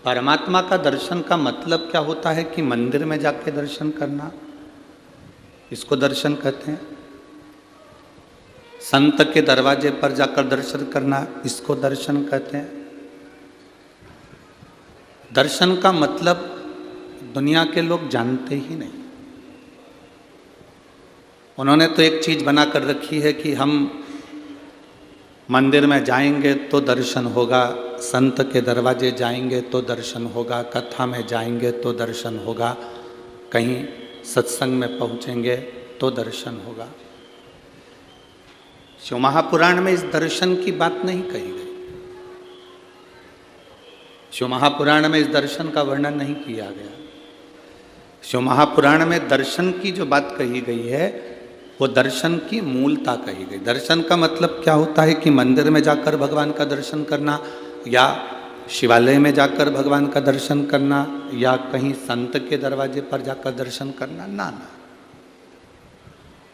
परमात्मा का दर्शन का मतलब क्या होता है कि मंदिर में जाके दर्शन करना, इसको दर्शन कहते हैं। संत के दरवाजे पर जाकर दर्शन करना, इसको दर्शन कहते हैं। दर्शन का मतलब दुनिया के लोग जानते ही नहीं। उन्होंने तो एक चीज बना कर रखी है कि हम मंदिर में जाएंगे तो दर्शन होगा, संत के दरवाजे जाएंगे तो दर्शन होगा, कथा में जाएंगे तो दर्शन होगा, कहीं सत्संग में पहुंचेंगे तो दर्शन होगा। शिव महापुराण में इस दर्शन की बात नहीं कही गई। शिव महापुराण में इस दर्शन का वर्णन नहीं किया गया। शिव महापुराण में दर्शन की जो बात कही गई है वो दर्शन की मूलता कही गई। दर्शन का मतलब क्या होता है कि मंदिर में जाकर भगवान का दर्शन करना, या शिवालय में जाकर भगवान का दर्शन करना, या कहीं संत के दरवाजे पर जाकर दर्शन करना, ना।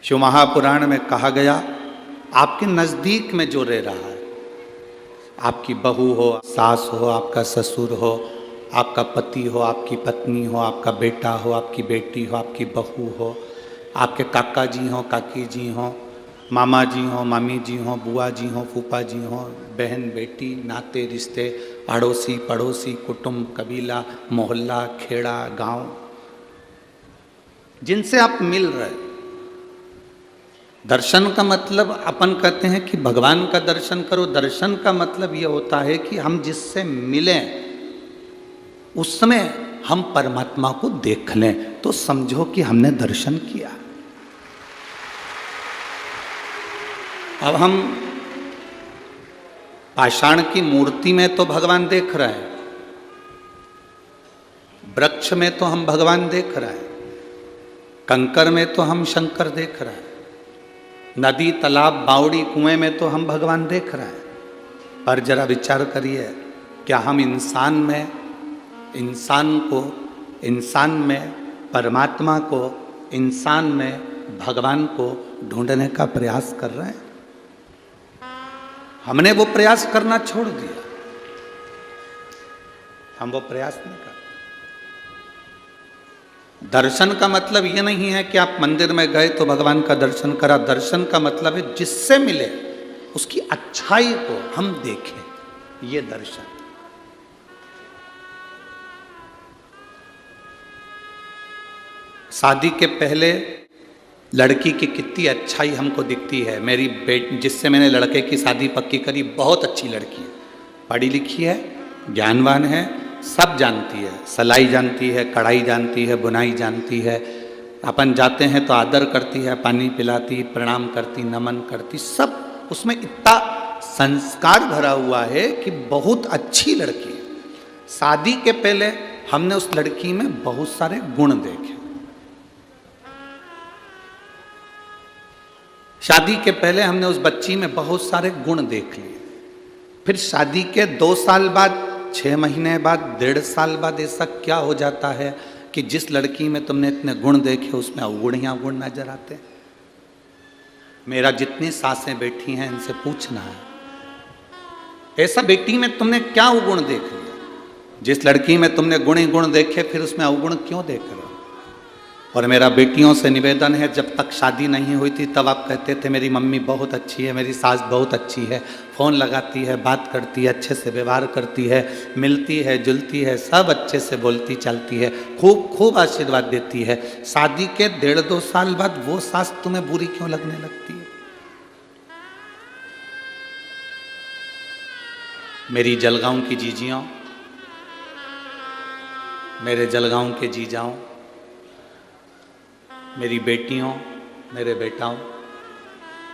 शिव महापुराण में कहा गया, आपके नजदीक में जो रह रहा है, आपकी बहू हो, सास हो, आपका ससुर हो, आपका पति हो, आपकी पत्नी हो, आपका बेटा हो, आपकी बेटी हो, आपकी बहू हो, आपके काका जी हो, काकी जी हो, मामा जी हो, मामी जी हो, बुआ जी हो, फूफा जी हो, बहन बेटी, नाते रिश्ते, अड़ोसी पड़ोसी, कुटुंब, कबीला, मोहल्ला, खेड़ा, गांव, जिनसे आप मिल रहे। दर्शन का मतलब अपन कहते हैं कि भगवान का दर्शन करो। दर्शन का मतलब यह होता है कि हम जिससे मिलें उस समय हम परमात्मा को देख लें तो समझो कि हमने दर्शन किया। अब हम पाषाण की मूर्ति में तो भगवान देख रहे हैं, वृक्ष में तो हम भगवान देख रहे हैं, कंकर में तो हम शंकर देख रहे हैं, नदी तालाब बावड़ी कुएं में तो हम भगवान देख रहे हैं। पर जरा विचार करिए, क्या हम इंसान में परमात्मा को, इंसान में भगवान को ढूंढने का प्रयास कर रहे हैं? हमने वो प्रयास करना छोड़ दिया। हम वो प्रयास नहीं कर। दर्शन का मतलब ये नहीं है कि आप मंदिर में गए तो भगवान का दर्शन करा। दर्शन का मतलब है जिससे मिले उसकी अच्छाई को हम देखें, ये दर्शन। शादी के पहले लड़की की कितनी अच्छाई हमको दिखती है। मेरी बेटी, जिससे मैंने लड़के की शादी पक्की करी, बहुत अच्छी लड़की है, पढ़ी लिखी है, ज्ञानवान है, सब जानती है, सिलाई जानती है, कढ़ाई जानती है, बुनाई जानती है। अपन जाते हैं तो आदर करती है, पानी पिलाती, प्रणाम करती, नमन करती, सब उसमें इतना संस्कार भरा हुआ है कि बहुत अच्छी लड़की है। शादी के पहले हमने उस लड़की में बहुत सारे गुण देखे। शादी के पहले हमने उस बच्ची में बहुत सारे गुण देख लिए। फिर शादी के 2 साल बाद, 6 महीने बाद, 1.5 साल बाद ऐसा क्या हो जाता है कि जिस लड़की में तुमने इतने गुण देखे उसमें अवगुण ही अवगुण नजर आते हैं। मेरा जितनी सासें बैठी हैं इनसे पूछना है, ऐसा बेटी में तुमने क्या अवगुण देख लिया? जिस लड़की में तुमने गुण ही गुण देखे फिर उसमें अवगुण क्यों देख रहे हो? और मेरा बेटियों से निवेदन है, जब तक शादी नहीं हुई थी तब आप कहते थे मेरी मम्मी बहुत अच्छी है, मेरी सास बहुत अच्छी है, फ़ोन लगाती है, बात करती है, अच्छे से व्यवहार करती है, मिलती है, जुलती है, सब अच्छे से बोलती चलती है, खूब खूब आशीर्वाद देती है। शादी के 1.5-2 साल बाद वो सास तुम्हें बुरी क्यों लगने लगती है? मेरी जलगांव की जीजियों, मेरे जलगांव के जीजाओं, मेरी बेटियों, मेरे बेटाओं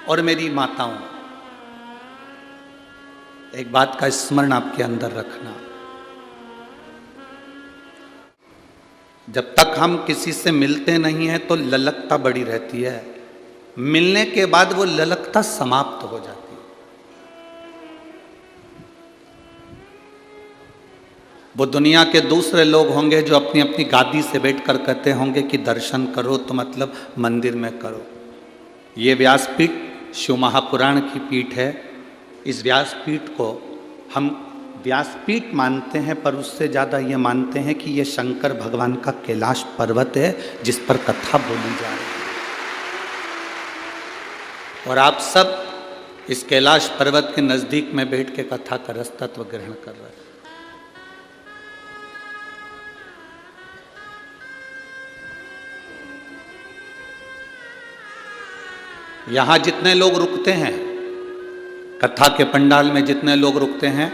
और मेरी माताओं, एक बात का स्मरण आपके अंदर रखना। जब तक हम किसी से मिलते नहीं हैं तो ललकता बड़ी रहती है, मिलने के बाद वो ललकता समाप्त हो जाती है। वो दुनिया के दूसरे लोग होंगे जो अपनी अपनी गादी से बैठकर कहते होंगे कि दर्शन करो तो मतलब मंदिर में करो। ये व्यासपीठ शिव महापुराण की पीठ है। इस व्यासपीठ को हम व्यासपीठ मानते हैं, पर उससे ज़्यादा ये मानते हैं कि ये शंकर भगवान का कैलाश पर्वत है जिस पर कथा बोली जा रही है। और आप सब इस कैलाश पर्वत के नज़दीक में बैठ के कथा का रस तत्व ग्रहण कर रहे हैं। यहाँ जितने लोग रुकते हैं, कथा के पंडाल में जितने लोग रुकते हैं,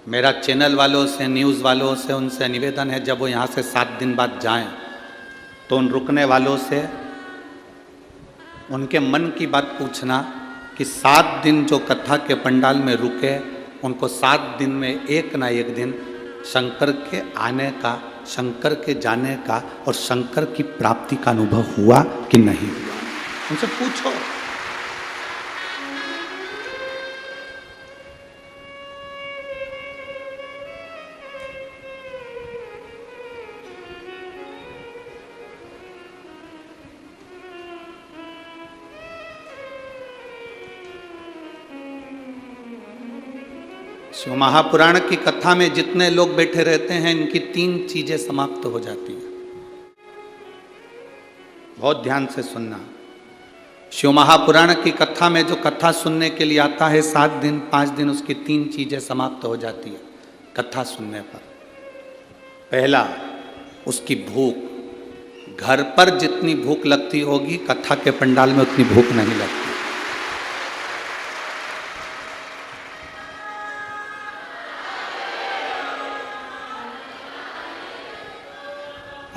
मेरा चैनल वालों से, न्यूज़ वालों से, उनसे निवेदन है, जब वो यहाँ से 7 दिन बाद जाएं तो उन रुकने वालों से उनके मन की बात पूछना कि 7 दिन जो कथा के पंडाल में रुके, उनको 7 दिन में एक ना एक दिन शंकर के आने का, शंकर के जाने का और शंकर की प्राप्ति का अनुभव हुआ कि नहीं हुआ, उनसे पूछो। शिव महापुराण की कथा में जितने लोग बैठे रहते हैं, इनकी 3 चीजें समाप्त हो जाती हैं। बहुत ध्यान से सुनना। शिव महापुराण की कथा में जो कथा सुनने के लिए आता है 7 दिन 5 दिन, उसकी 3 चीजें समाप्त हो जाती है कथा सुनने पर। पहला, उसकी भूख। घर पर जितनी भूख लगती होगी, कथा के पंडाल में उतनी भूख नहीं लगती।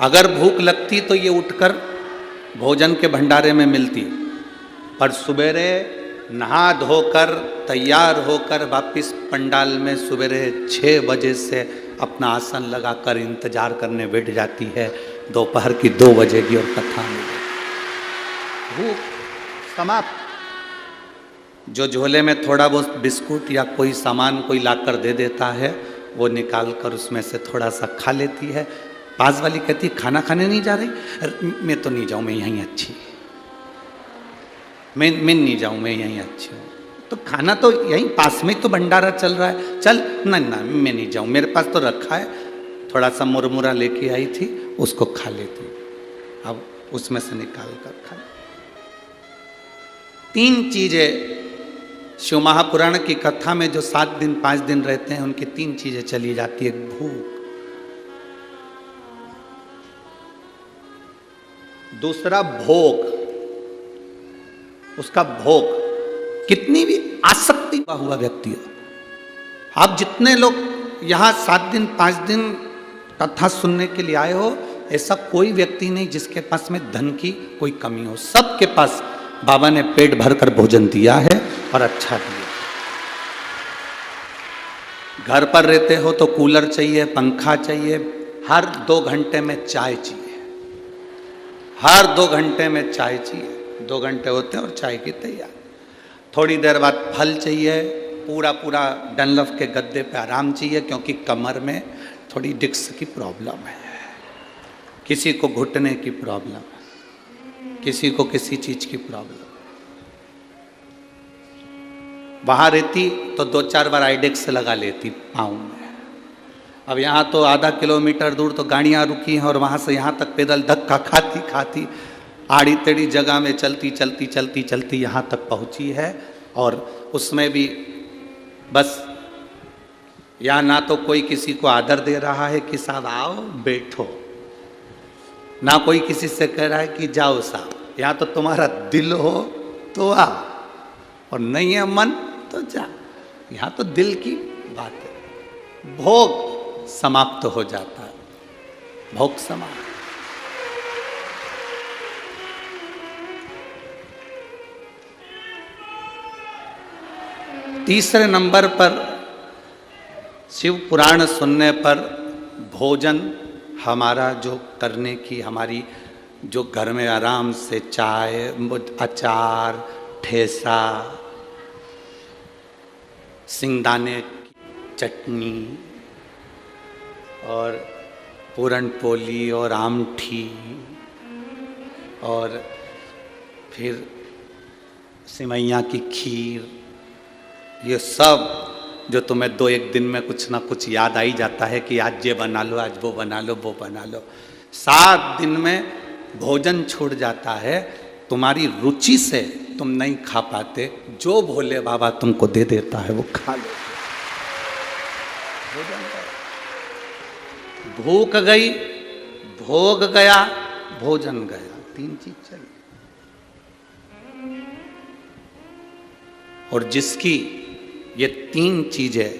अगर भूख लगती तो ये उठकर भोजन के भंडारे में मिलती, पर सुबेरे नहा धोकर तैयार होकर वापिस पंडाल में सुबेरे 6 बजे से अपना आसन लगाकर इंतजार करने बैठ जाती है, दोपहर की 2 बजेगी और कथा में भूख समाप्त। जो झोले में थोड़ा बहुत बिस्कुट या कोई सामान कोई लाकर दे देता है, वो निकाल कर उसमें से थोड़ा सा खा लेती है। पास वाली कहती खाना खाने नहीं जा रही, मैं तो नहीं जाऊँ, मैं यहीं अच्छी, मैं नहीं जाऊँ, मैं यहीं अच्छी हूँ। तो खाना तो यहीं पास में तो भंडारा चल रहा है, चल ना ना मैं नहीं जाऊँ, मेरे पास तो रखा है, थोड़ा सा मुरमुरा लेके आई थी, उसको खा लेती, अब उसमें से निकाल कर खा। 3 चीजें शिव महापुराण की कथा में जो 7 दिन 5 दिन रहते हैं, उनकी 3 चीजें चली जाती है। भूख, दूसरा भोग, उसका भोग, कितनी भी आसक्ति हुआ व्यक्ति हो, आप जितने लोग यहां 7 दिन 5 दिन कथा सुनने के लिए आए हो, ऐसा कोई व्यक्ति नहीं जिसके पास में धन की कोई कमी हो। सबके पास बाबा ने पेट भरकर भोजन दिया है और अच्छा दिया। घर पर रहते हो तो कूलर चाहिए, पंखा चाहिए, हर 2 घंटे में चाय चाहिए, हर 2 घंटे में चाय चाहिए। 2 घंटे होते हैं और चाय की तैयार। थोड़ी देर बाद फल चाहिए, पूरा डनलफ के गद्दे पे आराम चाहिए, क्योंकि कमर में थोड़ी डिस्क की प्रॉब्लम है, किसी को घुटने की प्रॉब्लम है, किसी को किसी चीज की प्रॉब्लम। वहां रहती तो 2-4 बार आइडेक्स लगा लेती पाँव में। अब यहाँ तो आधा किलोमीटर दूर तो गाड़ियाँ रुकी हैं और वहाँ से यहाँ तक पैदल धक्का खाती खाती आड़ी टेढ़ी जगह में चलती यहाँ तक पहुँची है। और उसमें भी बस यहाँ ना तो कोई किसी को आदर दे रहा है कि साहब आओ बैठो, ना कोई किसी से कह रहा है कि जाओ साहब, यहाँ तो तुम्हारा दिल हो तो आ और नहीं है मन तो जा। यहाँ तो दिल की बात है। भोग समाप्त हो जाता है, भोग समाप्त। तीसरे नंबर पर शिव पुराण सुनने पर भोजन हमारा जो करने की, हमारी जो घर में आराम से चाय, अचार, ठेसा, सिंगदाने की चटनी और पूरन पोली और आमठी और फिर सिमैया की खीर, ये सब जो तुम्हें 2-1 दिन में कुछ ना कुछ याद आ ही जाता है कि आज ये बना लो, आज वो बना लो, वो बना लो। 7 दिन में भोजन छूट जाता है, तुम्हारी रुचि से तुम नहीं खा पाते, जो भोले बाबा तुमको दे देता है वो खा लो। भूख गई, भोग गया, भोजन गया, 3 चीज चली। और जिसकी ये 3 चीजें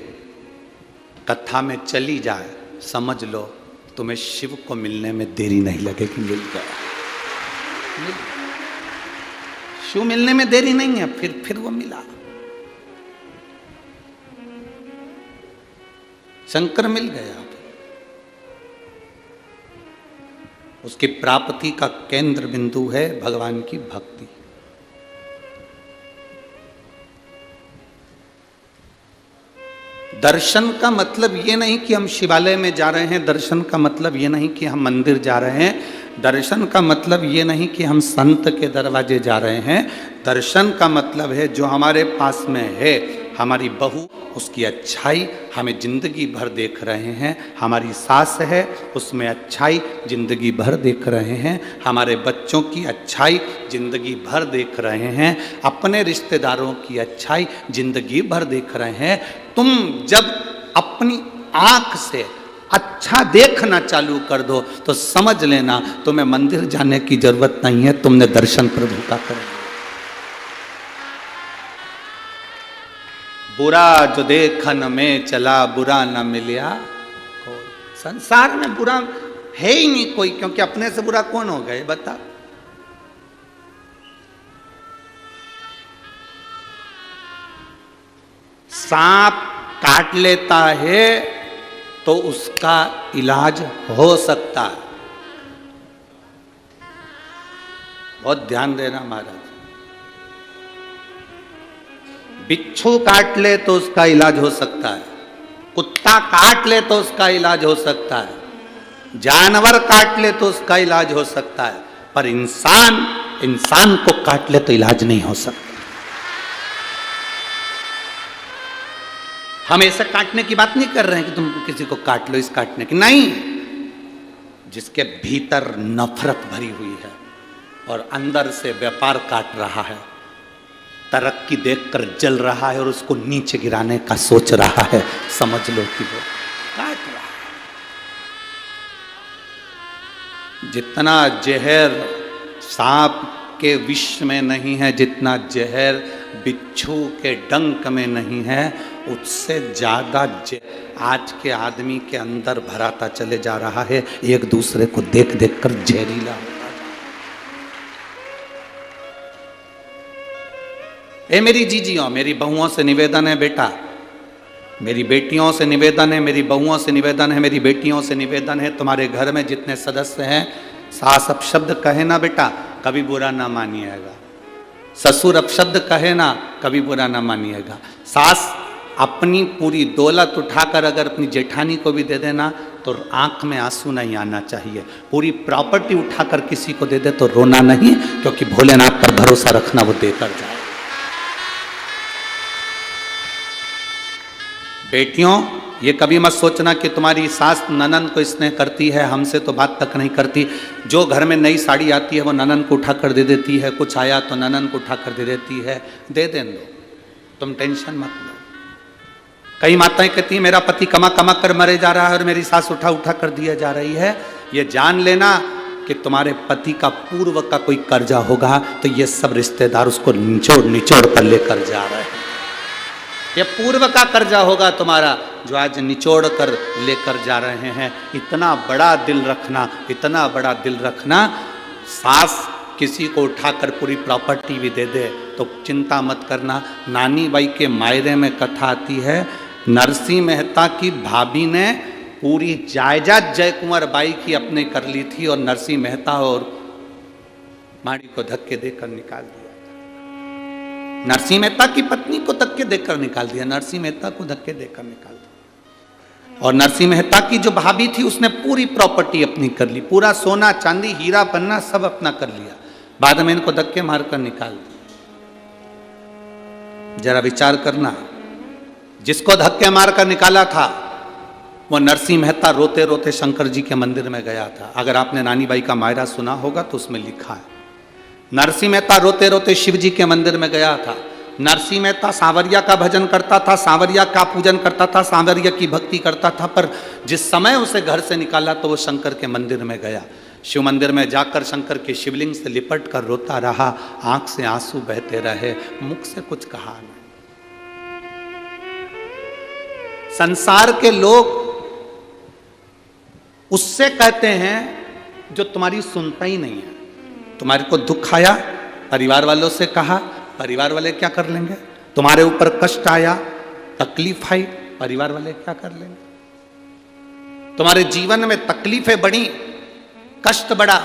कथा में चली जाए, समझ लो तुम्हें शिव को मिलने में देरी नहीं लगेगी। मिल गया, शिव मिलने में देरी नहीं है, फिर वो मिला। शंकर मिल गया। उसकी प्राप्ति का केंद्र बिंदु है भगवान की भक्ति। दर्शन का मतलब ये नहीं कि हम शिवालय में जा रहे हैं, दर्शन का मतलब ये नहीं कि हम मंदिर जा रहे हैं, दर्शन का मतलब ये नहीं कि हम संत के दरवाजे जा रहे हैं। दर्शन का मतलब है जो हमारे पास में है, हमारी बहू, उसकी अच्छाई हमें जिंदगी भर देख रहे हैं। हमारी सास है, उसमें अच्छाई जिंदगी भर देख रहे हैं। हमारे बच्चों की अच्छाई जिंदगी भर देख रहे हैं। अपने रिश्तेदारों की अच्छाई जिंदगी भर देख रहे हैं। तुम जब अपनी आंख से अच्छा देखना चालू कर दो तो समझ लेना तुम्हें मंदिर जाने की जरूरत नहीं है, तुमने दर्शन प्रभु का कर लिया। बुरा जो देखन में चला बुरा न मिलिया। संसार में बुरा है ही नहीं कोई, क्योंकि अपने से बुरा कौन हो गए बता। सांप काट लेता है तो उसका इलाज हो सकता है। बहुत ध्यान देना महाराज। बिच्छू काट ले तो उसका इलाज हो सकता है, कुत्ता काट ले तो उसका इलाज हो सकता है, जानवर काट ले तो उसका इलाज हो सकता है, पर इंसान को काट ले तो इलाज नहीं हो सकता। हम ऐसा काटने की बात नहीं कर रहे हैं कि तुम किसी को काट लो, इस काटने की नहीं। जिसके भीतर नफरत भरी हुई है और अंदर से व्यापार काट रहा है, तरक्की देखकर जल रहा है और उसको नीचे गिराने का सोच रहा है, समझ लो कि वो काट रहा है। जितना जहर सांप के विष में नहीं है, जितना जहर बिच्छू के डंक में नहीं है, उससे ज्यादा आज के आदमी के अंदर भराता चले जा रहा है। एक दूसरे को देख देख कर जहरीला होता जा रहा है। मेरी जीजियों, मेरी बहुओं से निवेदन है बेटा, मेरी बेटियों से निवेदन है, मेरी बहुओं से निवेदन है, मेरी बेटियों से निवेदन है, तुम्हारे घर में जितने सदस्य हैं, सास अपशब्द कहे ना बेटा, कभी बुरा ना मानिएगा। ससुर अपशब्द कहे ना, कभी बुरा ना मानिएगा। सास अपनी पूरी दौलत उठाकर अगर अपनी जेठानी को भी दे देना तो आंख में आंसू नहीं आना चाहिए। पूरी प्रॉपर्टी उठाकर किसी को दे दे तो रोना नहीं, क्योंकि भोलेनाथ पर भरोसा रखना, वो देकर जाए। बेटियों, ये कभी मत सोचना कि तुम्हारी सास ननन को स्नेह करती है, हमसे तो बात तक नहीं करती। जो घर में नई साड़ी आती है वो ननन को उठाकर दे देती है, कुछ आया तो ननन को उठाकर दे देती है। दे दें दो, तुम टेंशन मत लो। कई माताएं कहती हैं मेरा पति कमा कमा कर मरे जा रहा है और मेरी सास उठा उठा कर दिया जा रही है। ये जान लेना कि तुम्हारे पति का पूर्व का कोई कर्जा होगा, तो ये सब रिश्तेदार उसको निचोड़ निचोड़ कर लेकर जा रहे हैं। ये पूर्व का कर्जा होगा तुम्हारा, जो आज निचोड़ कर लेकर जा रहे हैं। इतना बड़ा दिल रखना, इतना बड़ा दिल रखना। सास किसी को उठाकर पूरी प्रॉपर्टी भी दे दे तो चिंता मत करना। नानी बाई के मायरे में कथा आती है, नरसिंह मेहता की भाभी ने पूरी जायदाद जय कुंवर बाई की अपने कर ली थी और नरसिंह मेहता और माड़ी को धक्के देकर निकाल दिया। नरसिंह मेहता की पत्नी को धक्के देकर निकाल दिया, नरसिंह मेहता को धक्के देकर निकाल दिया। और नरसिंह मेहता की जो भाभी थी उसने पूरी प्रॉपर्टी अपनी कर ली, पूरा सोना चांदी हीरा पन्ना सब अपना कर लिया। बाद में इनको धक्के मारकर निकाल दिया। जरा विचार करना, जिसको धक्के मारकर निकाला था वो नरसिंह मेहता रोते रोते शंकर जी के मंदिर में गया था। अगर आपने नानी बाई का मायरा सुना होगा तो उसमें लिखा है, नरसिंह मेहता रोते रोते शिव जी के मंदिर में गया था। नरसिंह मेहता सांवरिया का भजन करता था, सांवरिया का पूजन करता था, सांवरिया की भक्ति करता था, पर जिस समय उसे घर से निकाला तो वो शंकर के मंदिर में गया। शिव मंदिर में जाकर शंकर के शिवलिंग से लिपट कर रोता रहा, आंख से आंसू बहते रहे, मुख से कुछ कहा नहीं। संसार के लोग उससे कहते हैं जो तुम्हारी सुनता ही नहीं है। तुम्हारे को दुख आया, परिवार वालों से कहा, परिवार वाले क्या कर लेंगे? तुम्हारे ऊपर कष्ट आया, तकलीफ आई, परिवार वाले क्या कर लेंगे? तुम्हारे जीवन में तकलीफें बढ़ी, कष्ट बढ़ा,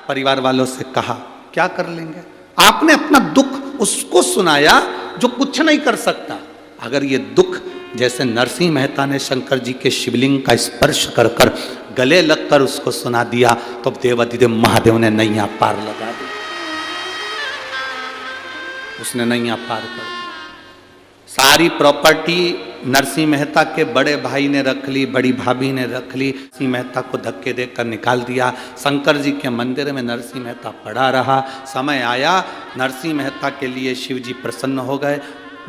परिवार वालों से कहा, क्या कर लेंगे? आपने अपना दुख उसको सुनाया जो कुछ नहीं कर सकता। अगर ये दुख जैसे नरसिंह मेहता ने शंकर जी के शिवलिंग का स्पर्श कर कर गले लगकर उसको सुना दिया तो देवाधिदेव महादेव ने नैया पार लगा दी, उसने नैया पार कर दी। सारी प्रॉपर्टी नरसिंह मेहता के बड़े भाई ने रख ली, बड़ी भाभी ने रख ली, नरसिंह मेहता को धक्के देकर निकाल दिया। शंकर जी के मंदिर में नरसिंह मेहता पड़ा रहा। समय आया, नरसिंह मेहता के लिए शिव जी प्रसन्न हो गए।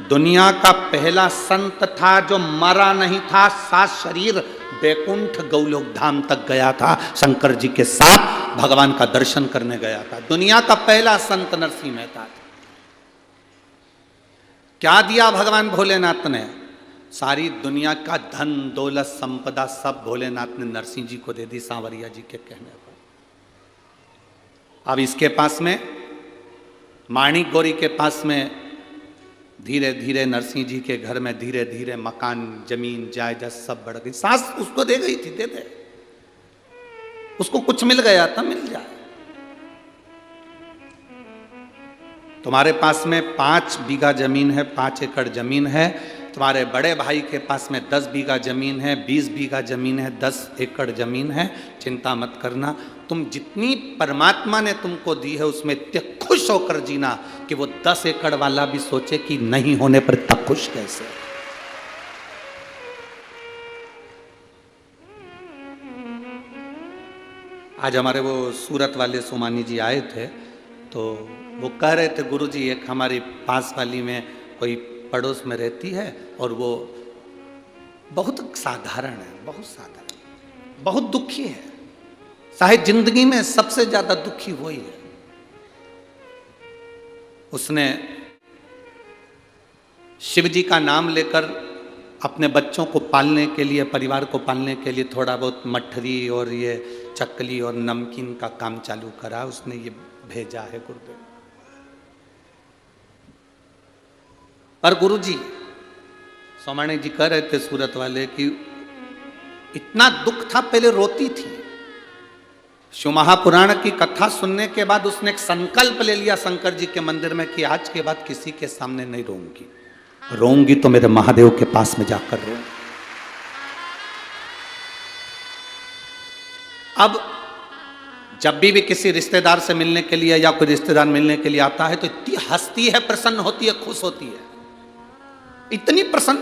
दुनिया का पहला संत था जो मरा नहीं था, सात शरीर बैकुंठ गौलोक धाम तक गया था, शंकर जी के साथ भगवान का दर्शन करने गया था। दुनिया का पहला संत नरसिंह मेहता था। क्या दिया भगवान भोलेनाथ ने? सारी दुनिया का धन दौलत संपदा सब भोलेनाथ ने नरसिंह जी को दे दी, सांवरिया जी के कहने पर। अब इसके पास में, माणिक गौरी के पास में धीरे धीरे नरसिंह जी के घर में धीरे धीरे मकान, जमीन, जायदाद सब बढ़ गई। सास उसको दे गई थी, दे दे, उसको कुछ मिल गया था, मिल जाए। तुम्हारे पास में 5 बीघा जमीन है, 5 एकड़ जमीन है, तुम्हारे बड़े भाई के पास में 10 बीघा जमीन है, 20 बीघा जमीन है, 10 एकड़ जमीन है, चिंता मत करना। तुम जितनी परमात्मा ने तुमको दी है उसमें इतने खुश होकर जीना कि वो 10 एकड़ वाला भी सोचे कि नहीं होने पर इतना खुश कैसे। आज हमारे वो सूरत वाले सोमानी जी आए थे तो वो कह रहे थे, गुरुजी एक हमारी पास वाली में कोई पड़ोस में रहती है और वो बहुत साधारण है, बहुत साधारण, बहुत दुखी है, शायद जिंदगी में सबसे ज्यादा दुखी वही है। उसने शिव जी का नाम लेकर अपने बच्चों को पालने के लिए, परिवार को पालने के लिए थोड़ा बहुत मठरी और ये चकली और नमकीन का काम चालू करा। उसने ये भेजा है गुरुदेव। पर गुरुजी सोमानी जी कह रहे थे सूरत वाले कि इतना दुख था, पहले रोती थी। शिव महापुराण की कथा सुनने के बाद उसने एक संकल्प ले लिया शंकर जी के मंदिर में कि आज के बाद किसी के सामने नहीं रोऊंगी, रोऊंगी तो मेरे महादेव के पास में जाकर रोऊंगी। अब जब भी किसी रिश्तेदार से मिलने के लिए या कोई रिश्तेदार मिलने के लिए आता है तो इतनी हंसती है, प्रसन्न होती है, खुश होती है, इतनी प्रसन्न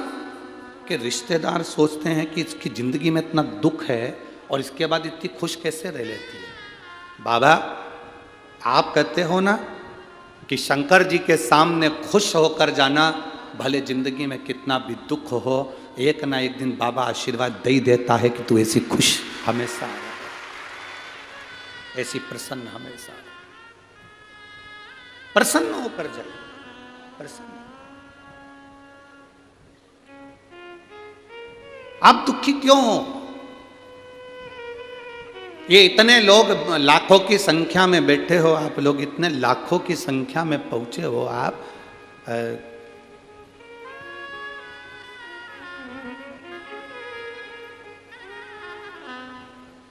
कि रिश्तेदार सोचते हैं कि इसकी जिंदगी में इतना दुख है और इसके बाद इतनी खुश कैसे रह लेती है। बाबा आप कहते हो ना कि शंकर जी के सामने खुश होकर जाना, भले जिंदगी में कितना भी दुख हो, एक ना एक दिन बाबा आशीर्वाद दे ही देता है कि तू ऐसी खुश हमेशा रहे, ऐसी प्रसन्न हमेशा रहे, प्रसन्न होकर जाए, प्रसन्न। आप दुखी क्यों हो? ये इतने लोग लाखों की संख्या में बैठे हो, आप लोग इतने लाखों की संख्या में पहुंचे हो, आप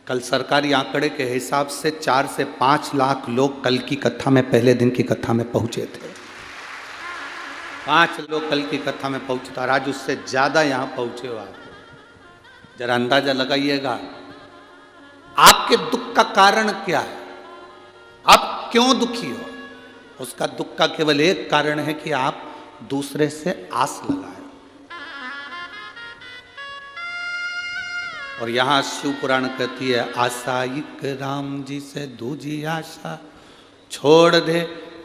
कल सरकारी आंकड़े के हिसाब से 4 से 5 लाख लोग कल की कथा में, पहले दिन की कथा में पहुंचे थे। 5 लोग कल की कथा में पहुंचे थे और आज उससे ज्यादा यहां पहुंचे हो। आप जरा अंदाजा लगाइएगा आपके दुख का कारण क्या है, आप क्यों दुखी हो। उसका दुख का केवल एक कारण है कि आप दूसरे से आस लगाए। और यहाँ शिव पुराण कहती है आशाइक राम जी से दूजी आशा छोड़ दे,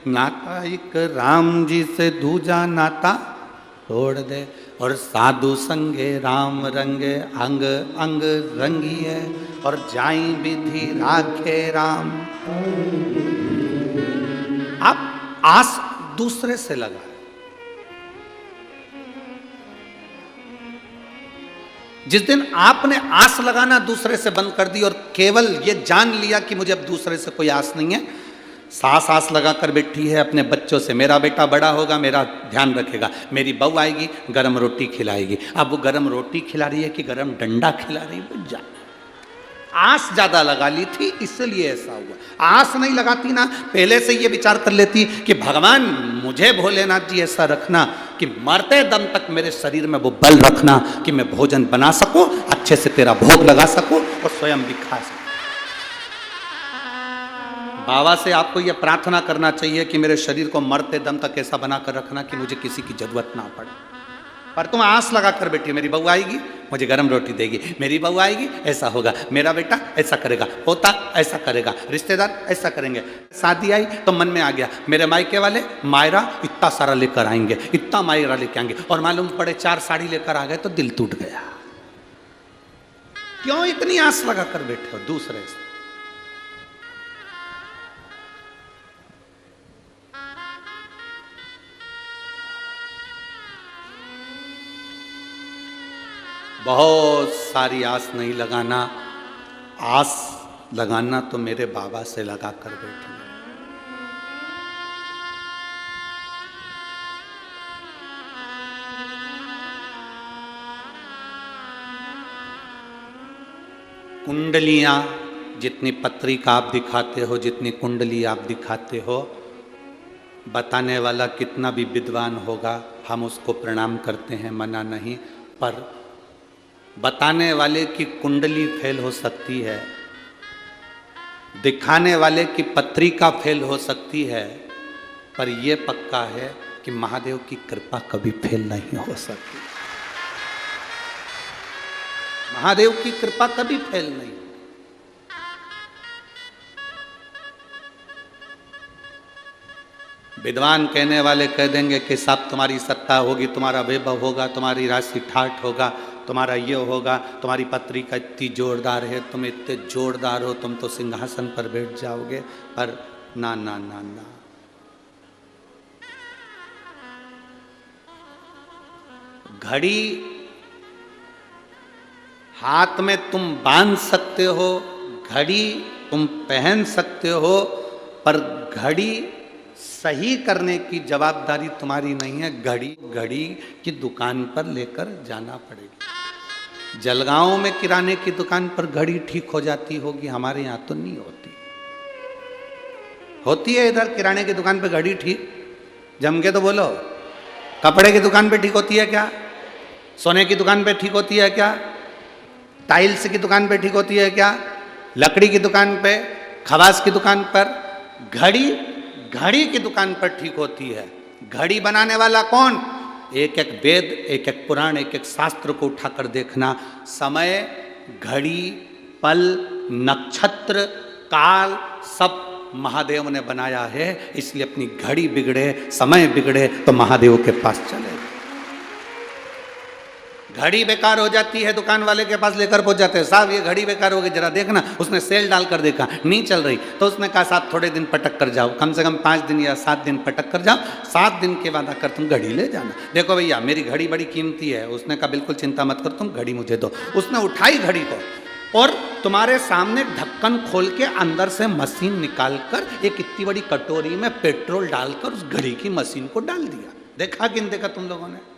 नाता एक राम जी से दूजा नाता छोड़ दे। और साधु संगे राम रंगे अंग अंग रंगिए, और जाई विधि राखे राम। आप आस दूसरे से लगा, जिस दिन आपने आस लगाना दूसरे से बंद कर दी और केवल ये जान लिया कि मुझे अब दूसरे से कोई आस नहीं है, सास आस लगा कर बैठी है अपने बच्चों से, मेरा बेटा बड़ा होगा मेरा ध्यान रखेगा, मेरी बहू आएगी गरम रोटी खिलाएगी। अब वो गरम रोटी खिला रही है कि गरम डंडा खिला रही है, वो जा आस ज्यादा लगा ली थी इसलिए ऐसा हुआ। आस नहीं लगाती ना, पहले से ये विचार कर लेती कि भगवान मुझे भोलेनाथ जी ऐसा रखना कि मरते दम तक मेरे शरीर में वो बल रखना कि मैं भोजन बना सकूं, अच्छे से तेरा भोग लगा सकूं और स्वयं भी खा सकूं। बाबा से आपको यह प्रार्थना करना चाहिए कि मेरे शरीर को मरते दम तक ऐसा बनाकर रखना कि मुझे किसी की जरूरत ना पड़े। पर तुम आस लगा कर बैठी, मेरी बहू आएगी मुझे गरम रोटी देगी, मेरी बहू आएगी ऐसा होगा, मेरा बेटा ऐसा करेगा, पोता ऐसा करेगा, रिश्तेदार ऐसा करेंगे। शादी आई तो मन में आ गया मेरे मायके वाले मायरा इतना सारा लेकर आएंगे, इतना मायरा लेके आएंगे, और मालूम पड़े 4 साड़ी लेकर आ गए तो दिल टूट गया। क्यों इतनी आस लगा कर बैठे हो दूसरे से? बहुत सारी आस नहीं लगाना, आस लगाना तो मेरे बाबा से लगा कर बैठे। कुंडलियां जितनी पत्रिका आप दिखाते हो, जितनी कुंडली आप दिखाते हो, बताने वाला कितना भी विद्वान होगा हम उसको प्रणाम करते हैं, मना नहीं, पर बताने वाले की कुंडली फेल हो सकती है, दिखाने वाले की पत्रिका फेल हो सकती है, पर यह पक्का है कि महादेव की कृपा कभी फेल नहीं हो सकती। महादेव की कृपा कभी फेल नहीं। विद्वान कहने वाले कह देंगे कि साहब तुम्हारी सत्ता होगी, तुम्हारा वैभव होगा, तुम्हारी राशि ठाठ होगा, तुम्हारा ये होगा, तुम्हारी पत्रिका इतनी जोरदार है, तुम इतने जोरदार हो, तुम तो सिंहासन पर बैठ जाओगे। पर ना ना ना ना, घड़ी हाथ में तुम बांध सकते हो, घड़ी तुम पहन सकते हो, पर घड़ी सही करने की जवाबदारी तुम्हारी नहीं है। घड़ी की दुकान पर लेकर जाना पड़ेगी। जलगांव में किराने की दुकान पर घड़ी ठीक हो जाती होगी, हमारे यहाँ तो नहीं होती। होती है इधर किराने की दुकान पे घड़ी ठीक? जम के तो बोलो। कपड़े की दुकान पे ठीक होती है क्या? सोने की दुकान पे ठीक होती है क्या? टाइल्स की दुकान पे ठीक होती है क्या? लकड़ी की दुकान पे, खवास की दुकान पर? घड़ी की दुकान पर ठीक होती है। घड़ी बनाने वाला कौन? एक एक वेद, एक एक पुराण, एक एक शास्त्र को उठाकर देखना। समय, घड़ी, पल, नक्षत्र, काल सब महादेव ने बनाया है। इसलिए अपनी घड़ी बिगड़े, समय बिगड़े तो महादेव के पास चले। घड़ी बेकार हो जाती है, दुकान वाले के पास लेकर पहुंच जाते हैं, साहब ये घड़ी बेकार हो गई, जरा देखना। उसने सेल डालकर देखा, नहीं चल रही, तो उसने कहा साहब थोड़े दिन पटक कर जाओ, कम से कम 5 दिन या 7 दिन पटक कर जाओ, 7 दिन के बाद आकर तुम घड़ी ले जाना। देखो भैया मेरी घड़ी बड़ी कीमती है। उसने कहा बिल्कुल चिंता मत कर, तुम घड़ी मुझे दो। उसने उठाई घड़ी को और तुम्हारे सामने ढक्कन खोल के अंदर से मशीन निकाल कर एक इतनी बड़ी कटोरी में पेट्रोल डालकर उस घड़ी की मशीन को डाल दिया। देखा कि नहीं देखा तुम लोगों ने?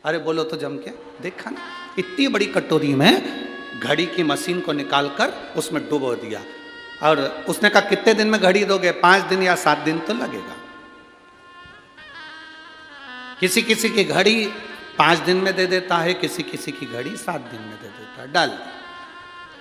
अरे बोलो तो जम के, देखा ना? इतनी बड़ी कटोरी में घड़ी की मशीन को निकालकर उसमें डुबो दिया। और उसने कहा कितने दिन में घड़ी दोगे? 5 दिन या 7 दिन तो लगेगा। किसी किसी की घड़ी 5 दिन में दे देता है, किसी किसी की घड़ी 7 दिन में दे देता है। डाल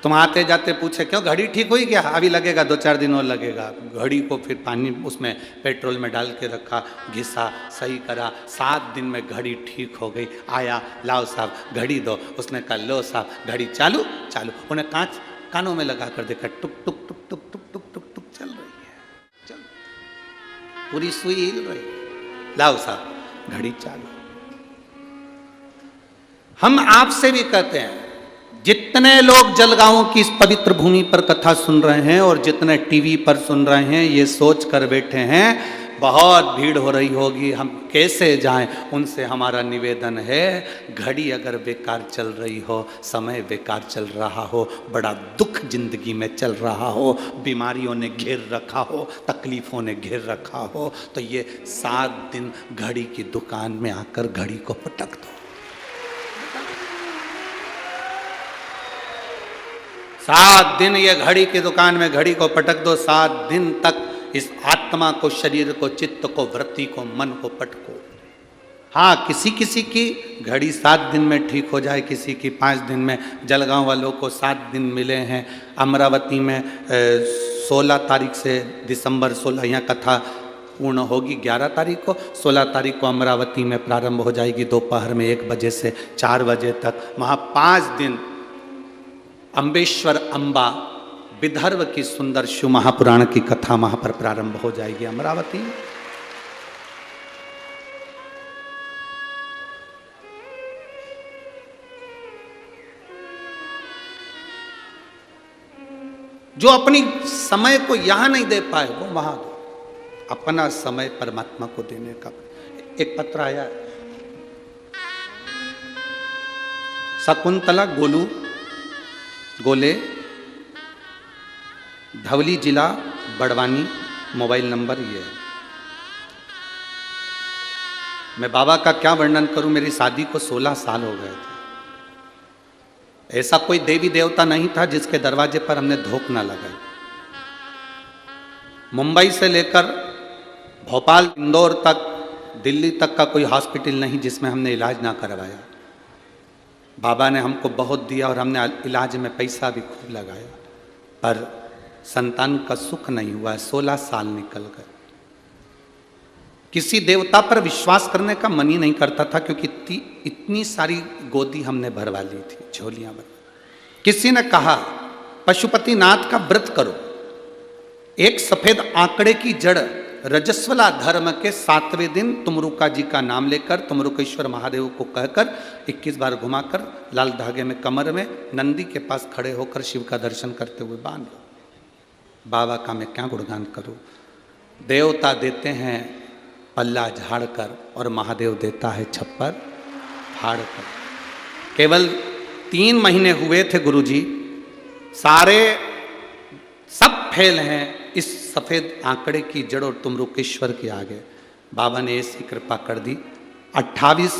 तुम आते जाते पूछे क्यों घड़ी ठीक हुई क्या? अभी लगेगा, 2-4 दिन और लगेगा। घड़ी को फिर पानी उसमें पेट्रोल में डाल के रखा, घिसा, सही करा, 7 दिन में घड़ी ठीक हो गई। आया, लाओ साहब घड़ी दो। उसने कहा लो साहब घड़ी चालू चालू। उन्हें कांच कानों में लगा कर देखा, टुक टुक टुक टुक टुक टुक टुक टुक चल रही है, चल पूरी सुई हिल रही है। लाओ साहब घड़ी चालू। हम आपसे भी कहते हैं, जितने लोग जलगांव की इस पवित्र भूमि पर कथा सुन रहे हैं और जितने टीवी पर सुन रहे हैं, ये सोच कर बैठे हैं बहुत भीड़ हो रही होगी, हम कैसे जाएं। उनसे हमारा निवेदन है, घड़ी अगर बेकार चल रही हो, समय बेकार चल रहा हो, बड़ा दुख जिंदगी में चल रहा हो, बीमारियों ने घेर रखा हो, तकलीफों ने घेर रखा हो, तो ये 7 दिन घड़ी की दुकान में आकर घड़ी को पटक दो। 7 दिन ये घड़ी की दुकान में घड़ी को पटक दो। 7 दिन तक इस आत्मा को, शरीर को, चित्त को, वृत्ति को, मन को पटको। हाँ, किसी किसी की घड़ी 7 दिन में ठीक हो जाए, किसी की 5 दिन में। जलगांव वालों को 7 दिन मिले हैं। अमरावती में 16 तारीख से दिसंबर 16 यहाँ कथा पूर्ण होगी। 11 तारीख को, 16 तारीख को अमरावती में प्रारंभ हो जाएगी दोपहर में 1 बजे से 4 बजे तक। वहाँ 5 दिन अम्बेश्वर अम्बा विदर्भ की सुंदर शिव महापुराण की कथा वहां पर प्रारंभ हो जाएगी अमरावती में। जो अपनी समय को यहां नहीं दे पाए वो वहां दो। अपना समय परमात्मा को देने का। एक पत्र आया, शकुंतला गोले, धवली जिला बड़वानी, मोबाइल नंबर ये है। मैं बाबा का क्या वर्णन करूं, मेरी शादी को 16 साल हो गए थे। ऐसा कोई देवी देवता नहीं था जिसके दरवाजे पर हमने धोख ना लगाई। मुंबई से लेकर भोपाल, इंदौर तक, दिल्ली तक का कोई हॉस्पिटल नहीं जिसमें हमने इलाज ना करवाया। बाबा ने हमको बहुत दिया और हमने इलाज में पैसा भी खूब लगाया, पर संतान का सुख नहीं हुआ। 16 साल निकल गए। किसी देवता पर विश्वास करने का मन ही नहीं करता था, क्योंकि इतनी सारी गोदी हमने भरवा ली थी, झोलियां भरवा। किसी ने कहा पशुपतिनाथ का व्रत करो। एक सफेद आंकड़े की जड़ रजस्वला धर्म के 7वें दिन तुमरुका जी का नाम लेकर, तुमरुकेश्वर महादेव को कहकर 21 बार घुमाकर लाल धागे में कमर में नंदी के पास खड़े होकर शिव का दर्शन करते हुए बांधो। बाबा का मैं क्या गुणगान करूं। देवता देते हैं पल्ला झाड़कर और महादेव देता है छप्पर फाड़कर। केवल 3 महीने हुए थे गुरुजी, सारे सब फेल हैं इस सफेद आंकड़े की जड़ और तुमरुकेश्वर के आगे। बाबा ने ऐसी कृपा कर दी। 28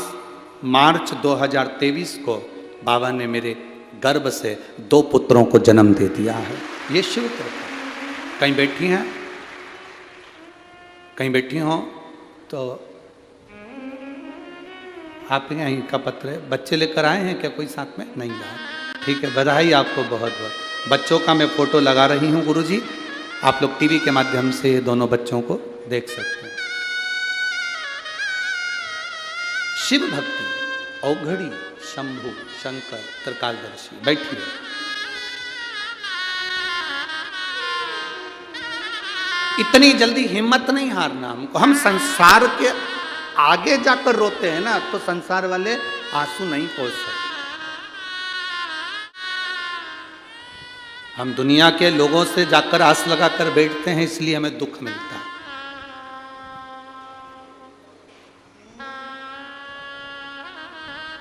मार्च 2023 को बाबा ने मेरे गर्भ से 2 पुत्रों को जन्म दे दिया है। ये शिव कृपा। कहीं बैठी हैं, कहीं बैठी हो तो आप यहीं का पत्र है। बच्चे लेकर आए हैं क्या कोई साथ में? नहीं लाए, ठीक है, बधाई आपको बहुत बहुत। बच्चों का मैं फोटो लगा रही हूँ गुरुजी, आप लोग टीवी के माध्यम से ये दोनों बच्चों को देख सकते हैं। शिव भक्ति, औघड़ी, शंभु, शंकर, त्रिकालदर्शी। बैठिए। इतनी जल्दी हिम्मत नहीं हारना हमको। हम संसार के आगे जाकर रोते हैं ना, तो संसार वाले आंसू नहीं पहुंच सकते। हम दुनिया के लोगों से जाकर आस लगाकर बैठते हैं, इसलिए हमें दुख मिलता है।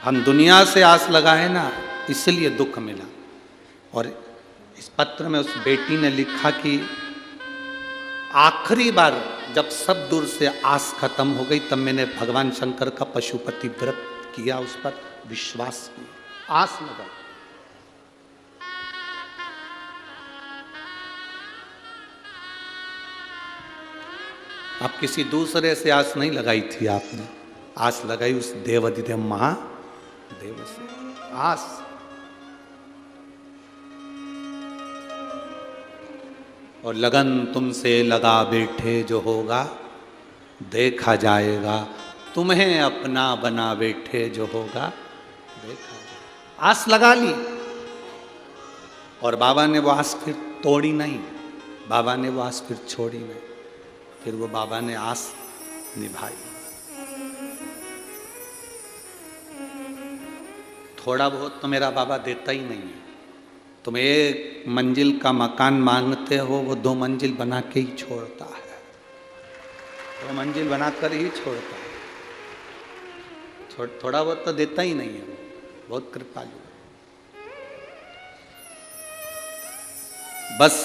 हम दुनिया से आस लगाए ना, इसलिए दुख मिला। और इस पत्र में उस बेटी ने लिखा कि आखिरी बार जब सब दूर से आस खत्म हो गई, तब मैंने भगवान शंकर का पशुपति व्रत किया, उस पर विश्वास किया, आस लगा। आप किसी दूसरे से आस नहीं लगाई थी, आपने आस लगाई उस देवाधिदेव महादेव से। आस और लगन तुमसे लगा बैठे जो होगा देखा जाएगा, तुम्हें अपना बना बैठे जो होगा देखा जाएगा। आस लगा ली और बाबा ने वो आस फिर तोड़ी नहीं, बाबा ने वो आस फिर छोड़ी नहीं, फिर वो बाबा ने आस निभाई। थोड़ा बहुत तो मेरा बाबा देता ही नहीं है। तुम एक मंजिल का मकान मांगते हो, वो 2 मंजिल बना के ही छोड़ता है, 2 मंजिल बनाकर ही छोड़ता है। थोड़ा बहुत तो देता ही नहीं है, वो बहुत कृपालु है। बस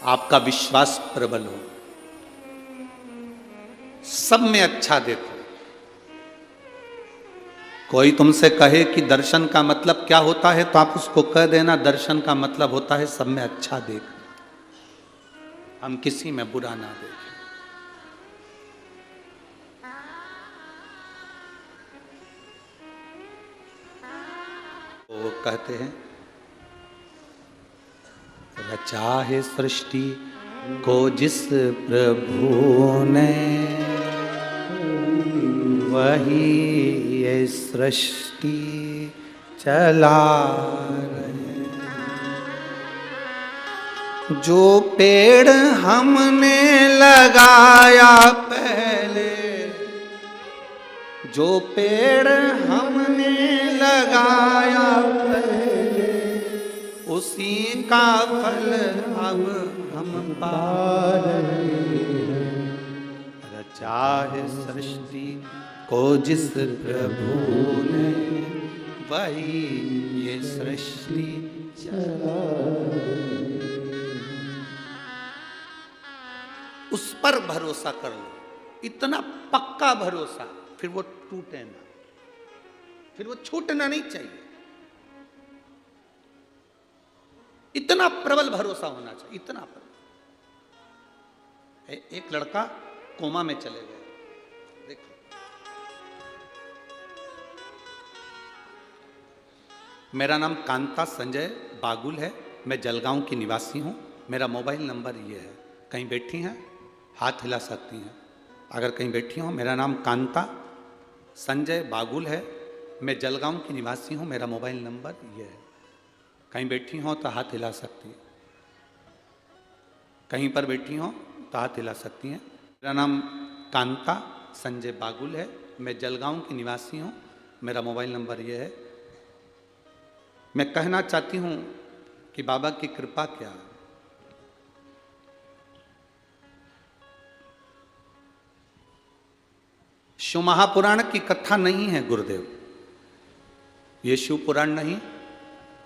आपका विश्वास प्रबल हो, सब में अच्छा देखो। कोई तुमसे कहे कि दर्शन का मतलब क्या होता है, तो आप उसको कह देना दर्शन का मतलब होता है सब में अच्छा देखना, हम किसी में बुरा ना देखें। वो कहते हैं रचा है सृष्टि को जिस प्रभु ने, वही ये सृष्टि चला रहे। जो पेड़ हमने लगाया पहले, जो पेड़ हमने लगाया पहले, उसी का फल अब हम पा रहे हैं। रचा है सृष्टि को जिस प्रभु ने, वही ये सृष्टि चला। उस पर भरोसा कर लो, इतना पक्का भरोसा, फिर वो टूटे ना, फिर वो छूटना नहीं चाहिए। इतना प्रबल भरोसा होना चाहिए, इतना प्रबल। एक लड़का कोमा में चले गए, देखो मेरा नाम कांता संजय बागुल है, मैं जलगांव की निवासी हूं। मेरा मोबाइल नंबर ये है, कहीं बैठी हैं हाथ हिला सकती हैं। अगर कहीं बैठी हो, मेरा नाम कांता संजय बागुल है, मैं जलगांव की निवासी हूं। मेरा मोबाइल नंबर ये है, कहीं बैठी हो तो हाथ हिला सकती हैं, कहीं पर बैठी हो तो हाथ हिला सकती हैं। मेरा नाम कांता संजय बागुल है, मैं जलगांव की निवासी हूं। मेरा मोबाइल नंबर ये है। मैं कहना चाहती हूं कि बाबा की कृपा क्या है। शिव महापुराण की कथा नहीं है गुरुदेव, ये शिव पुराण नहीं।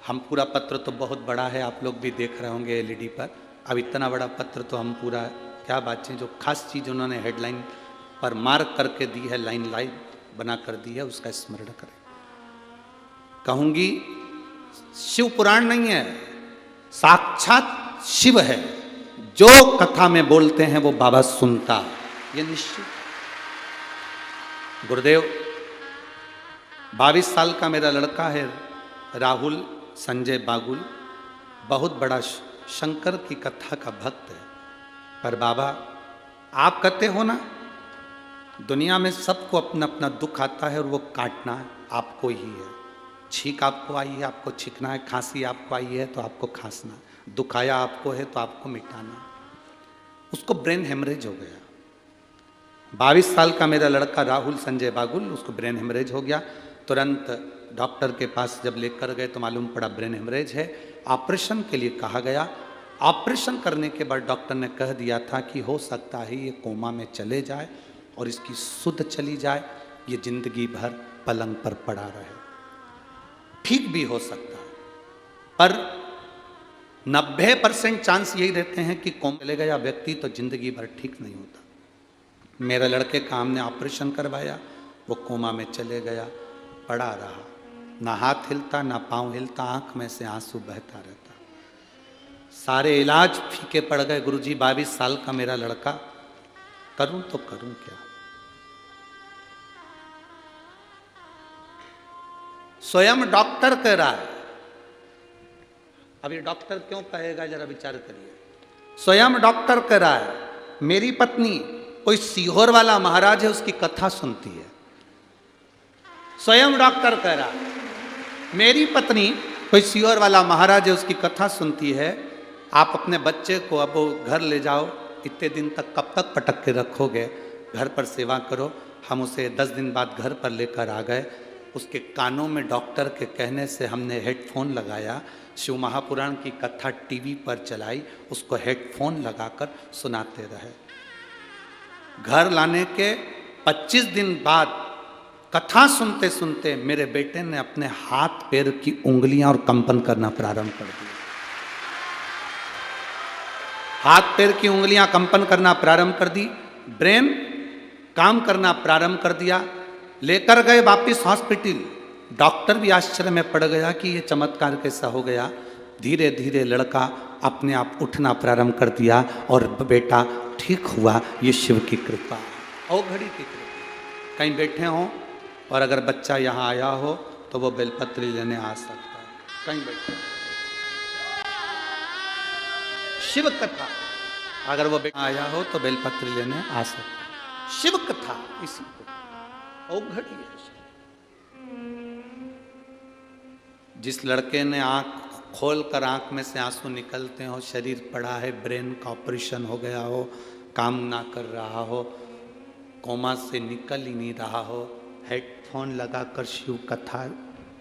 हम पूरा पत्र तो बहुत बड़ा है, आप लोग भी देख रहे होंगे एलईडी पर। अब इतना बड़ा पत्र तो हम पूरा, क्या बात है, जो खास चीज़ उन्होंने हेडलाइन पर मार्क करके दी है, लाइन लाइन बना कर दी है, उसका स्मरण करें। कहूंगी शिव पुराण नहीं है, साक्षात शिव है। जो कथा में बोलते हैं वो बाबा सुनता, ये निश्चित। गुरुदेव 22 साल का मेरा लड़का है राहुल संजय बागुल, बहुत बड़ा शंकर की कथा का भक्त है। पर बाबा आप कहते हो ना, दुनिया में सबको अपना अपना दुख आता है और वो काटना आपको ही है। छींक आपको आई है, आपको छींकना है। खांसी आपको आई है तो आपको खांसना। दुख आया आपको है तो आपको मिटाना। उसको ब्रेन हेमरेज हो गया। 22 साल का मेरा लड़का राहुल संजय बागुल, उसको ब्रेन हेमरेज हो गया। तुरंत डॉक्टर के पास जब लेकर गए तो मालूम पड़ा ब्रेन हेमरेज है। ऑपरेशन के लिए कहा गया। ऑपरेशन करने के बाद डॉक्टर ने कह दिया था कि हो सकता है ये कोमा में चले जाए और इसकी सुध चली जाए, ये जिंदगी भर पलंग पर पड़ा रहे। ठीक भी हो सकता है, पर 90% चांस यही रहते हैं कि कोमा चले गया व्यक्ति तो जिंदगी भर ठीक नहीं होता। मेरे लड़के का हमने ऑपरेशन करवाया, वो कोमा में चले गया, पड़ा रहा, ना हाथ हिलता ना पांव हिलता, आंख में से आंसू बहता रहता। सारे इलाज फीके पड़ गए। गुरुजी 22 साल का मेरा लड़का, करूं तो करूं क्या। स्वयं डॉक्टर कह रहा है। अब ये डॉक्टर क्यों कहेगा, जरा विचार करिए। स्वयं डॉक्टर कह रहा है, मेरी पत्नी कोई सीहोर वाला महाराज है उसकी कथा सुनती है। स्वयं डॉक्टर कह रहा है, मेरी पत्नी कोई सीहोर वाला महाराज है उसकी कथा सुनती है। आप अपने बच्चे को अब घर ले जाओ, इतने दिन तक कब तक पटक के रखोगे, घर पर सेवा करो। हम उसे 10 दिन बाद घर पर लेकर आ गए। उसके कानों में डॉक्टर के कहने से हमने हेडफोन लगाया, शिव महापुराण की कथा टीवी पर चलाई, उसको हेडफोन लगाकर सुनाते रहे। घर लाने के 25 दिन बाद कथा सुनते सुनते मेरे बेटे ने अपने हाथ पैर की उंगलियां और कंपन करना प्रारंभ कर दिया। हाथ पैर की उंगलियां कंपन करना प्रारंभ कर दी, ब्रेन काम करना प्रारंभ कर दिया। लेकर गए वापिस हॉस्पिटल। डॉक्टर भी आश्चर्य में पड़ गया कि ये चमत्कार कैसा हो गया। धीरे धीरे लड़का अपने आप उठना प्रारंभ कर दिया और बेटा ठीक हुआ। ये शिव की कृपा और घड़ी की कृपा। कहीं बैठे हों और अगर बच्चा यहाँ आया हो तो वो बेलपत्री लेने आ सकता है। कहीं बैठे शिव कथा, अगर वो आया हो तो बेलपत्री लेने आ सकता है। शिव कथा इसी को और घड़ी है। जिस लड़के ने आंख खोलकर आंख में से आंसू निकलते हो, शरीर पड़ा है, ब्रेन का ऑपरेशन हो गया हो, काम ना कर रहा हो, कोमा से निकल ही नहीं रहा हो, हेडफोन लगाकर शिव कथा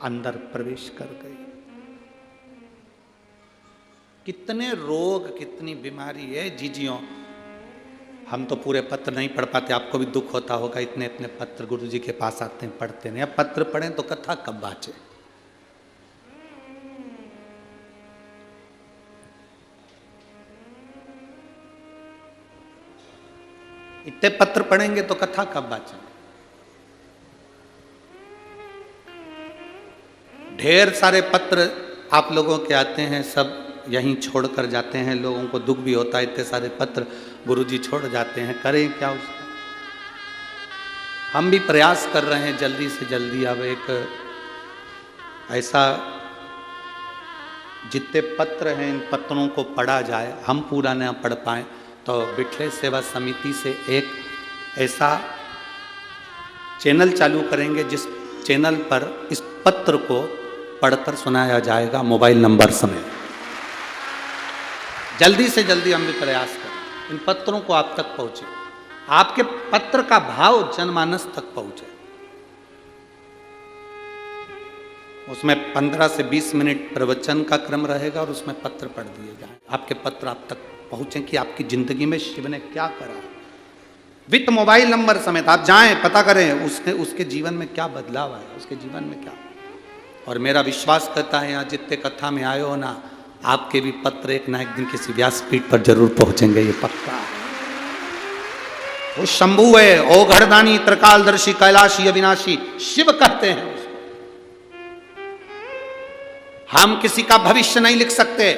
अंदर प्रवेश कर गई। कितने रोग, कितनी बीमारी है जीजियों। हम तो पूरे पत्र नहीं पढ़ पाते, आपको भी दुख होता होगा। इतने इतने पत्र गुरु जी के पास आते हैं, पढ़ते नहीं। अब पत्र पढ़ें तो कथा कब बाँचे। इतने पत्र पढ़ेंगे तो कथा कब बाँचे। ढेर सारे पत्र आप लोगों के आते हैं, सब यहीं छोड़कर जाते हैं। लोगों को दुख भी होता है, इतने सारे पत्र गुरुजी छोड़ जाते हैं, करें क्या उसका। हम भी प्रयास कर रहे हैं जल्दी से जल्दी अब एक ऐसा, जितने पत्र हैं इन पत्रों को पढ़ा जाए। हम पूरा न पढ़ पाए तो बिठले सेवा समिति से एक ऐसा चैनल चालू करेंगे जिस चैनल पर इस पत्र को पढ़कर सुनाया जाएगा मोबाइल नंबर समेत। जल्दी से जल्दी हम भी प्रयास करें इन पत्रों को आप तक पहुंचे, आपके पत्र का भाव जनमानस तक पहुंचे। उसमें 15 से 20 मिनट प्रवचन का क्रम रहेगा और उसमें पत्र पढ़ दिए जाए। आपके पत्र आप तक पहुंचे कि आपकी जिंदगी में शिव ने क्या करा, विथ मोबाइल नंबर समेत। आप जाएं, पता करें उसके जीवन में क्या बदलाव आया, उसके जीवन में क्या। और मेरा विश्वास करता है यहाँ जितने कथा में आए हो ना, आपके भी पत्र एक ना एक दिन किसी व्यासपीठ पर जरूर पहुंचेंगे, ये पक्का। वो शंभु है, ओ घड़दानी, त्रिकालदर्शी, कैलाशी, अविनाशी, शिव कहते हैं उसको। हम किसी का भविष्य नहीं लिख सकते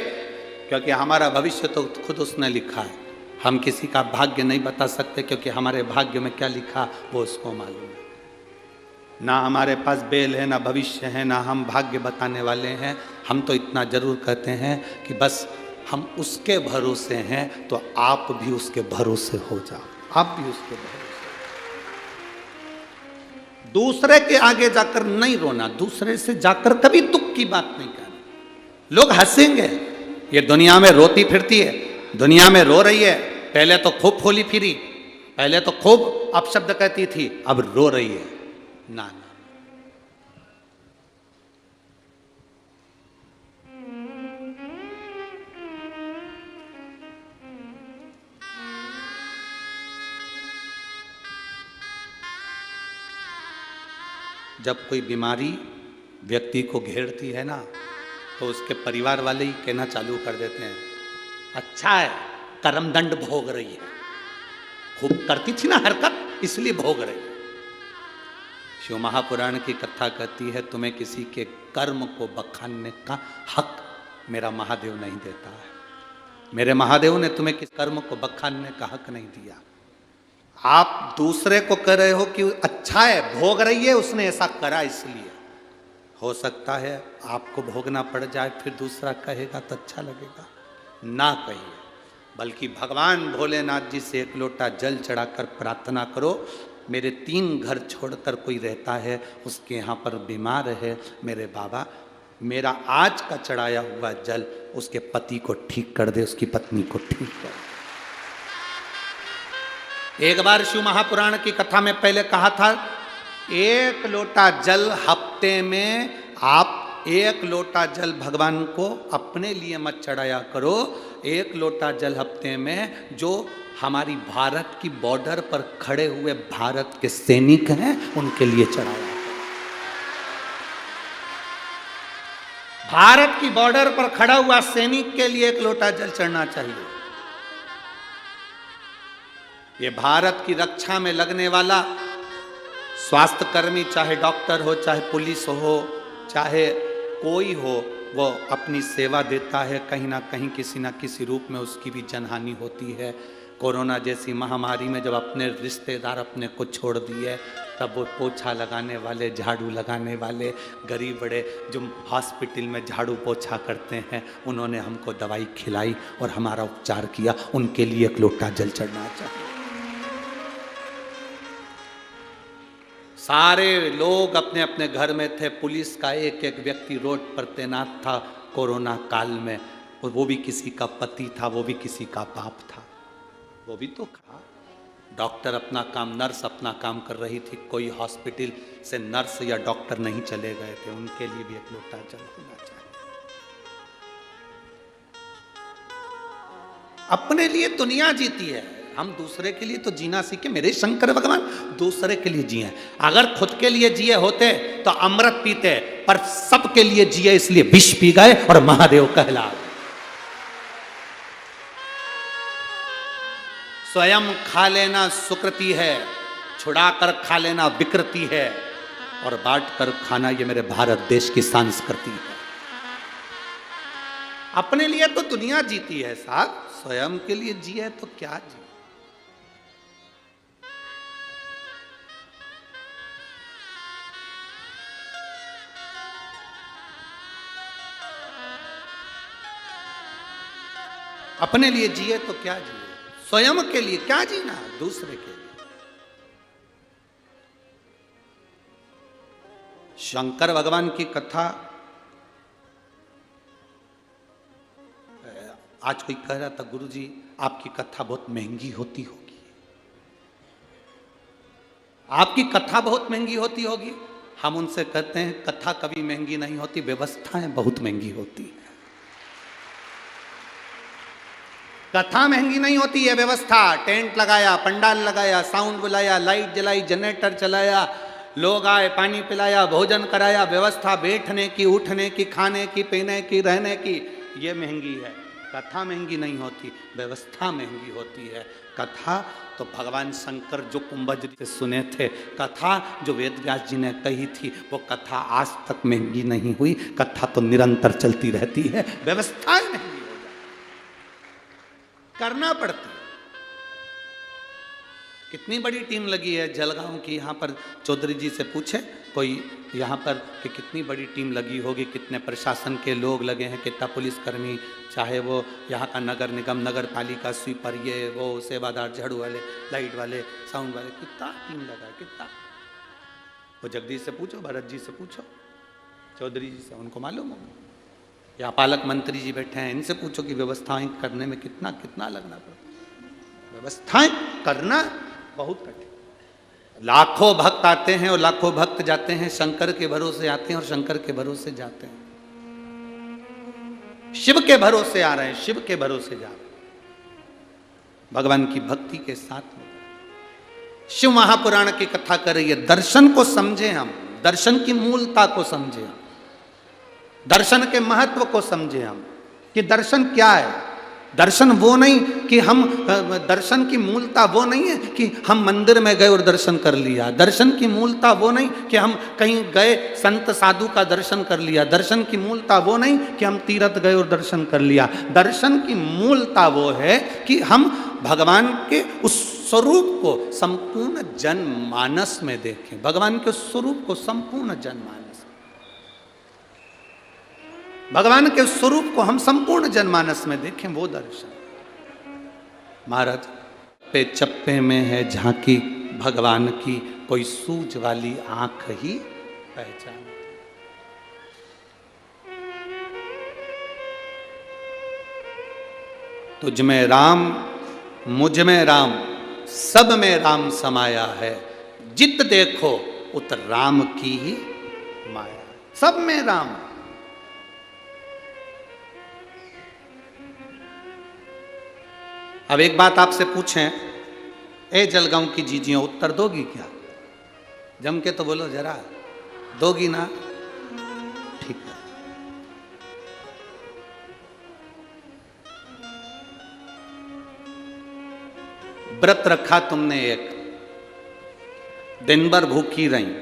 क्योंकि हमारा भविष्य तो खुद उसने लिखा है। हम किसी का भाग्य नहीं बता सकते क्योंकि हमारे भाग्य में क्या लिखा वो उसको मालूम है। ना हमारे पास बेल है, ना भविष्य है, ना हम भाग्य बताने वाले हैं। हम तो इतना जरूर कहते हैं कि बस हम उसके भरोसे हैं, तो आप भी उसके भरोसे हो जाओ। आप भी उसके भरोसे। दूसरे के आगे जाकर नहीं रोना, दूसरे से जाकर कभी दुख की बात नहीं करना। लोग हंसेंगे, ये दुनिया में रोती फिरती है, दुनिया में रो रही है। पहले तो खूब फूली फिरी, पहले तो खूब अपशब्द कहती थी, अब रो रही है। ना ना, जब कोई बीमारी व्यक्ति को घेरती है ना, तो उसके परिवार वाले ही कहना चालू कर देते हैं, अच्छा है कर्मदंड भोग रही है, खूब करती थी ना हरकत इसलिए भोग रही है। शिव महापुराण की कथा कहती है, तुम्हें किसी के कर्म को बखानने का हक मेरा महादेव नहीं देता है। मेरे महादेव ने तुम्हें किस कर्म को बखानने का हक नहीं दिया। आप दूसरे को कह रहे हो कि अच्छा है, भोग रही है, उसने ऐसा करा इसलिए। हो सकता है आपको भोगना पड़ जाए, फिर दूसरा कहेगा तो अच्छा लगेगा। ना कहिए, बल्कि भगवान भोलेनाथ जी से एक लोटा जल चढ़ाकर प्रार्थना करो, मेरे 3 घर छोड़कर कोई रहता है, उसके यहाँ पर बीमार है, मेरे बाबा मेरा आज का चढ़ाया हुआ जल उसके पति को ठीक कर दे, उसकी पत्नी को ठीक कर दे। एक बार शिव महापुराण की कथा में पहले कहा था, 1 लोटा जल हफ्ते में आप 1 लोटा जल भगवान को अपने लिए मत चढ़ाया करो, 1 लोटा जल हफ्ते में जो हमारी भारत की बॉर्डर पर खड़े हुए भारत के सैनिक हैं उनके लिए चढ़ाया। भारत की बॉर्डर पर खड़ा हुआ सैनिक के लिए 1 लोटा जल चढ़ना चाहिए। ये भारत की रक्षा में लगने वाला स्वास्थ्य कर्मी, चाहे डॉक्टर हो, चाहे पुलिस हो, चाहे कोई हो, वो अपनी सेवा देता है। कहीं ना कहीं किसी ना किसी रूप में उसकी भी जनहानि होती है। कोरोना जैसी महामारी में जब अपने रिश्तेदार अपने को छोड़ दिए, तब वो पोछा लगाने वाले, झाड़ू लगाने वाले, गरीब बड़े जो हॉस्पिटल में झाड़ू पोछा करते हैं, उन्होंने हमको दवाई खिलाई और हमारा उपचार किया, उनके लिए 1 लोटा जल चढ़ना चाहिए। सारे लोग अपने अपने घर में थे, पुलिस का एक एक व्यक्ति रोड पर तैनात था कोरोना काल में, और वो भी किसी का पति था, वो भी किसी का बाप था, वो भी तो कहा। डॉक्टर अपना काम, नर्स अपना काम कर रही थी, कोई हॉस्पिटल से नर्स या डॉक्टर नहीं चले गए थे, उनके लिए भी 1 लोटा जल होना चाहिए। अपने लिए दुनिया जीती है, हम दूसरे के लिए तो जीना सीखे। मेरे शंकर भगवान दूसरे के लिए जिए, अगर खुद के लिए जिए होते तो अमृत पीते, पर सबके लिए जिए इसलिए विष पी गए और महादेव कहला। स्वयं खा लेना सुकृति है, छुड़ाकर खा लेना विकृति है, और बांट कर खाना ये मेरे भारत देश की संस्कृति है। अपने लिए तो दुनिया जीती है साहब, स्वयं के लिए जिए तो क्या जी। अपने लिए जिए तो क्या जिए, स्वयं के लिए क्या जीना, दूसरे के लिए। शंकर भगवान की कथा, आज कोई कह रहा था, गुरुजी आपकी कथा बहुत महंगी होती होगी, आपकी कथा बहुत महंगी होती होगी। हम उनसे कहते हैं कथा कभी महंगी नहीं होती, व्यवस्थाएं बहुत महंगी होती है। कथा महंगी नहीं होती है व्यवस्था, टेंट लगाया, पंडाल लगाया, साउंड बुलाया, लाइट जलाई, जनरेटर चलाया, लोग आए, पानी पिलाया, भोजन कराया, व्यवस्था बैठने की, उठने की, खाने की, पीने की, रहने की, ये महंगी है। कथा महंगी नहीं होती, व्यवस्था महंगी होती है। कथा तो भगवान शंकर जो कुंभज से सुने थे, कथा जो वेद व्यास जी ने कही थी, वो कथा आज तक महंगी नहीं हुई। कथा तो निरंतर चलती रहती है, व्यवस्थाएं महंगी हो जाती, करना पड़ती। कितनी बड़ी टीम लगी है जलगांव की, यहाँ पर चौधरी जी से पूछे कोई यहाँ पर कि कितनी बड़ी टीम लगी होगी, कितने प्रशासन के लोग लगे हैं, कितना पुलिसकर्मी, चाहे वो यहाँ का नगर निगम, नगर पालिका, स्वीपर, ये वो सेवादार, झाड़ू वाले, लाइट वाले, साउंड वाले, कितना टीम लगा, कितना। वो जगदीश से पूछो, भरत जी से पूछो, चौधरी जी से, उनको मालूम होगा। यहाँ पालक मंत्री जी बैठे हैं, इनसे पूछो कि व्यवस्थाएं करने में कितना कितना लगना पड़ता। व्यवस्थाएं करना बहुत कठिन। लाखों भक्त आते हैं और लाखों भक्त जाते हैं, शंकर के भरोसे आते हैं और शंकर के भरोसे जाते हैं। शिव के भरोसे आ रहे हैं, शिव के भरोसे जा रहे हैं, भगवान की भक्ति के साथ में। शिव महापुराण की कथा कर रही है, दर्शन को समझे हम, दर्शन की मूलता को समझे हम, दर्शन के महत्व को समझे हम कि दर्शन क्या है। दर्शन वो नहीं कि हम, दर्शन की मूलता वो नहीं है कि हम मंदिर में गए और दर्शन कर लिया। दर्शन की मूलता वो नहीं कि हम कहीं गए संत साधु का दर्शन कर लिया। दर्शन की मूलता वो नहीं कि हम तीर्थ गए और दर्शन कर लिया। दर्शन की मूलता वो है कि हम भगवान के उस स्वरूप को संपूर्ण जनमानस में देखें, भगवान के उस स्वरूप को संपूर्ण जनमानस, भगवान के स्वरूप को हम संपूर्ण जनमानस में देखें, वो दर्शन। महाराज पे चप्पे में है झांकी भगवान की, कोई सूझ वाली आंख ही पहचान। तुझ में राम मुझ में राम सब में राम समाया है, जित देखो उत राम की ही माया। सब में राम। अब एक बात आपसे पूछें, ए जलगांव की जीजियों, उत्तर दोगी क्या? जम के तो बोलो जरा, दोगी ना? ठीक है। व्रत रखा तुमने, एक दिन भर भूखी रही,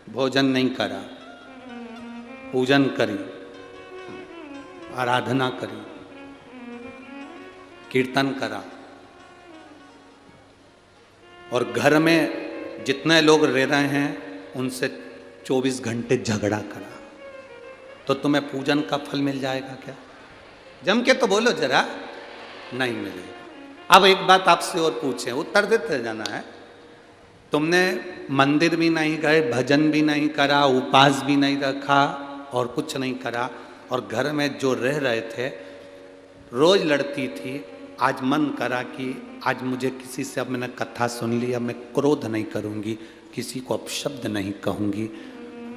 भोजन नहीं करा, पूजन करी, आराधना करी, कीर्तन करा, और घर में जितने लोग रह रहे हैं उनसे 24 घंटे झगड़ा करा, तो तुम्हें पूजन का फल मिल जाएगा क्या? जम के तो बोलो जरा, नहीं मिलेगा। अब एक बात आपसे और पूछें, उत्तर देते जाना है। तुमने मंदिर भी नहीं गए, भजन भी नहीं करा, उपवास भी नहीं रखा और कुछ नहीं करा, और घर में जो रह रहे थे रोज लड़ती थी, आज मन करा कि आज मुझे किसी से, अब मैंने कथा सुन ली, अब मैं क्रोध नहीं करूंगी, किसी को अपशब्द नहीं कहूंगी।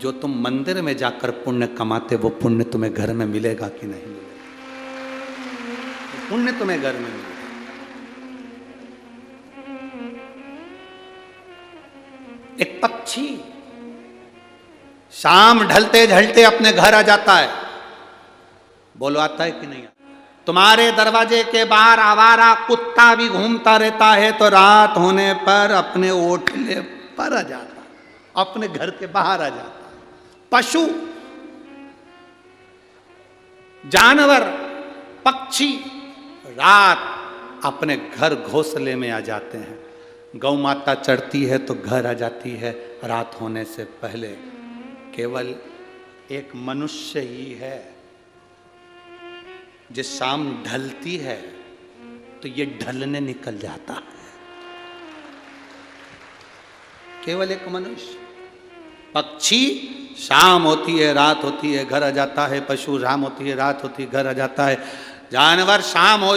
जो तुम मंदिर में जाकर पुण्य कमाते, वो पुण्य तुम्हें घर में मिलेगा कि नहीं मिलेगा? पुण्य तुम्हें घर में मिलेगा। एक पक्षी शाम ढलते ढलते अपने घर आ जाता है, बोलो आता है कि नहीं? तुम्हारे दरवाजे के बाहर आवारा कुत्ता भी घूमता रहता है, तो रात होने पर अपने ओटले पर आ जाता, अपने घर के बाहर आ जाता। पशु, जानवर, पक्षी रात अपने घर घोंसले में आ जाते हैं। गौ माता चढ़ती है तो घर आ जाती है रात होने से पहले। केवल एक मनुष्य ही है, जिस शाम ढलती है तो ये ढलने निकल जाता है। केवल एक मनुष्य। पक्षी शाम होती है रात होती है घर आ जाता है, पशु शाम होती है रात होती है घर आ जाता है, जानवर शाम हो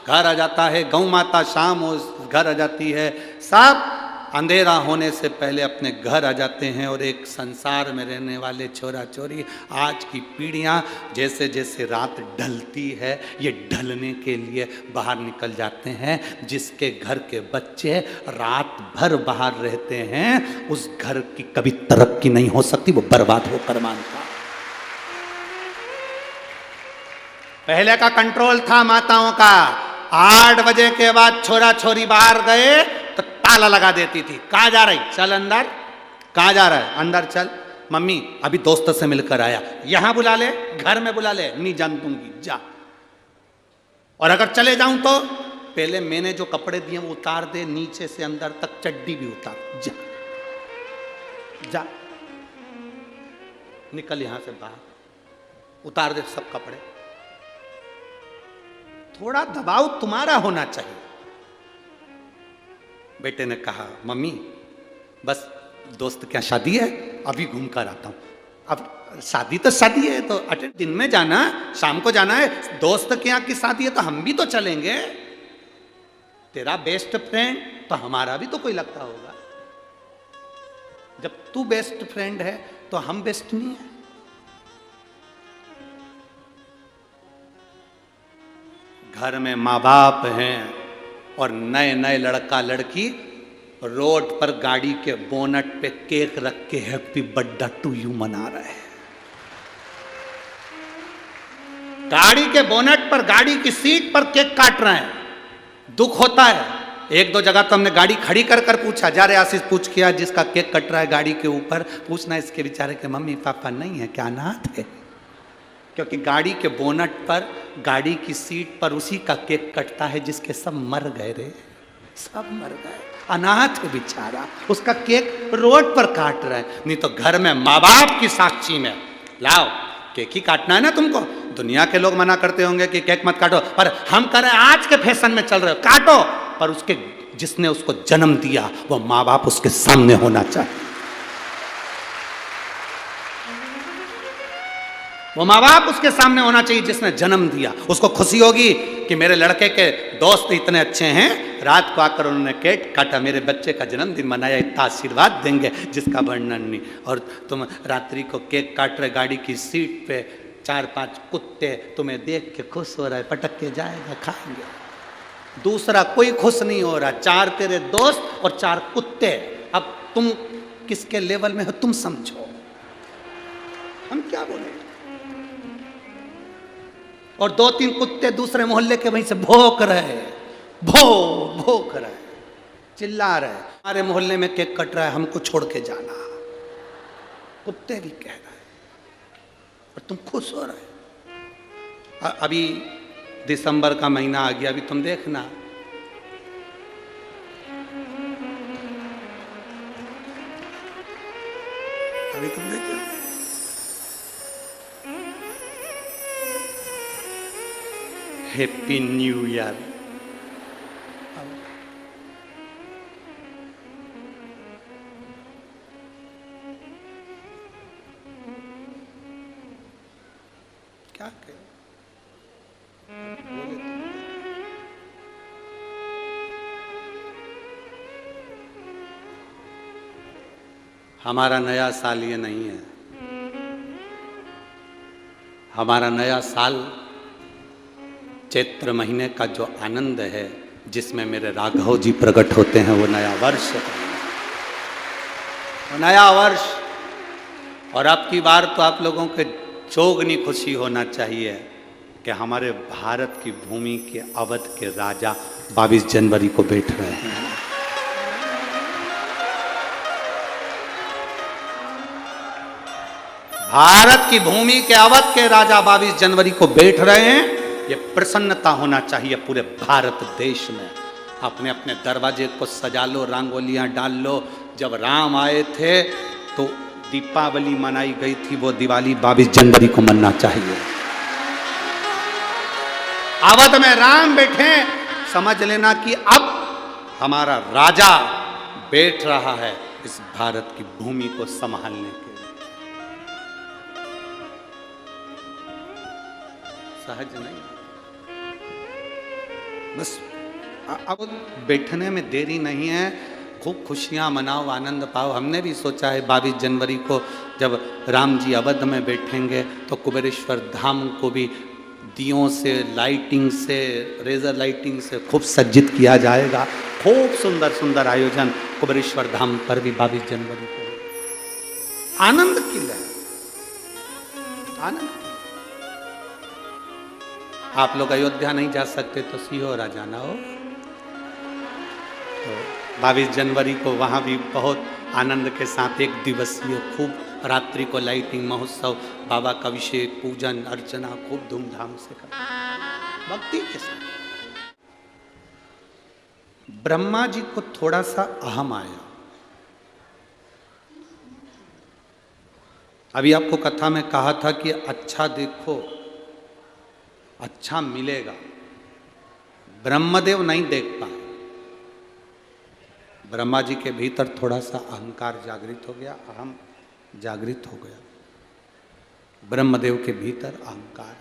घर आ जाता है, गौ माता शाम हो घर आ जाती है। सब अंधेरा होने से पहले अपने घर आ जाते हैं। और एक संसार में रहने वाले छोरा छोरी, आज की पीढ़ियां जैसे जैसे रात ढलती है, ये ढलने के लिए बाहर निकल जाते हैं। जिसके घर के बच्चे रात भर बाहर रहते हैं, उस घर की कभी तरक्की नहीं हो सकती, वो बर्बाद होकर मानता। पहले का कंट्रोल था माताओं का, 8 बजे के बाद छोरा छोरी बाहर गए तो ताला लगा देती थी। कहाँ जा रही? चल अंदर। कहाँ जा रहा है? अंदर चल। मम्मी अभी दोस्त से मिलकर आया, यहां बुला ले, घर में बुला ले, नहीं जान दूंगी, जा। और अगर चले जाऊं तो पहले मैंने जो कपड़े दिए वो उतार दे, नीचे से अंदर तक चड्डी भी उतार, जा जा, निकल यहां से बाहर, उतार दे सब कपड़े। थोड़ा दबाव तुम्हारा होना चाहिए। बेटे ने कहा, मम्मी बस दोस्त क्या शादी है, अभी घूम कर आता हूं। अब शादी तो शादी है, तो दिन में जाना, शाम को जाना है। दोस्त के यहाँ की शादी है तो हम भी तो चलेंगे। तेरा बेस्ट फ्रेंड तो हमारा भी तो कोई लगता होगा। जब तू बेस्ट फ्रेंड है तो हम बेस्ट नहीं है। घर में माँ बाप हैं और नए नए लड़का लड़की रोड पर गाड़ी के बोनट पे केक रख के हैप्पी बर्थडे टू यू मना रहे हैं। गाड़ी के बोनट पर, गाड़ी की सीट पर केक काट रहे हैं। दुख होता है। 1-2 जगह तो हमने गाड़ी खड़ी कर कर पूछा, जा रे आशीष पूछ किया, जिसका केक कट रहा है गाड़ी के ऊपर, पूछना इसके बेचारे के मम्मी पापा नहीं है क्या, अनाथ है? क्योंकि गाड़ी के बोनट पर, गाड़ी की सीट पर उसी का केक कटता है जिसके सब मर गए रे, सब मर गए, अनाथ है बेचारा, उसका केक रोड पर काट रहा है। नहीं तो घर में माँ बाप की साक्षी में, लाओ केक ही काटना है ना तुमको, दुनिया के लोग मना करते होंगे कि केक मत काटो, पर हम कह रहे हैं आज के फैशन में चल रहे हो, काटो, पर उसके जिसने उसको जन्म दिया वो माँ बाप उसके सामने होना चाहिए। वो माँ बाप उसके सामने होना चाहिए जिसने जन्म दिया। उसको खुशी होगी कि मेरे लड़के के दोस्त इतने अच्छे हैं, रात को आकर उन्होंने केक काटा, मेरे बच्चे का जन्मदिन मनाया, इतना आशीर्वाद देंगे जिसका वर्णन नहीं। और तुम रात्रि को केक काट रहे, गाड़ी की सीट पे 4-5 कुत्ते तुम्हें देख के खुश हो रहा है, पटक के जाएगा, खाएंगे। दूसरा कोई खुश नहीं हो रहा, 4 तेरे दोस्त और 4 कुत्ते। अब तुम किसके लेवल में हो तुम समझो, हम क्या बोले। और 2-3 कुत्ते दूसरे मोहल्ले के वहीं से भौंक रहे, भौंक रहे, चिल्ला रहे, हमारे मोहल्ले में केक कट रहा है, हमको छोड़ के जाना। कुत्ते भी कह रहे हैं और तुम खुश हो रहे। अभी दिसंबर का महीना आ गया, अभी तुम देखना, अभी तुम देखना हैप्पी न्यू ईयर। क्या करें, हमारा नया साल ये नहीं है। हमारा नया साल चैत्र महीने का जो आनंद है, जिसमें मेरे राघव जी प्रकट होते हैं, वो नया वर्ष है, वो नया वर्ष। और अब की बार तो आप लोगों के चौगनी खुशी होना चाहिए कि हमारे भारत की भूमि के अवध के राजा 22 जनवरी को बैठ रहे हैं। भारत की भूमि के अवध के राजा 22 जनवरी को बैठ रहे हैं। ये प्रसन्नता होना चाहिए पूरे भारत देश में। अपने अपने दरवाजे को सजा लो, रंगोलियां डाल लो। जब राम आए थे तो दीपावली मनाई गई थी, वो दिवाली 22 जनवरी को मनना चाहिए। अवध में राम बैठे, समझ लेना कि अब हमारा राजा बैठ रहा है इस भारत की भूमि को संभालने के लिए। सहज नहीं, बस अब बैठने में देरी नहीं है, खूब खुशियां मनाओ, आनंद पाओ। हमने भी सोचा है 22 जनवरी को जब राम जी अवध में बैठेंगे तो कुबेरेश्वर धाम को भी दियों से, लाइटिंग से, रेजर लाइटिंग से खूब सज्जित किया जाएगा। खूब सुंदर सुंदर आयोजन कुबेरेश्वर धाम पर भी 22 जनवरी को। आनंद की लहर, आनंद। आप लोग अयोध्या नहीं जा सकते तो सीहोर आ जाना हो। तो 22 जनवरी को वहाँ भी बहुत आनंद के साथ एक दिवसीय खूब रात्रि को लाइटिंग महोत्सव, बाबा का अभिषेक, पूजन अर्चना खूब धूमधाम से कर, भक्ति के साथ। ब्रह्मा जी को थोड़ा सा अहम आया। अभी आपको कथा में कहा था कि अच्छा देखो अच्छा मिलेगा। ब्रह्मदेव नहीं देख पाए, ब्रह्मा जी के भीतर थोड़ा सा अहंकार जागृत हो गया, अहम जागृत हो गया। ब्रह्मदेव के भीतर अहंकार।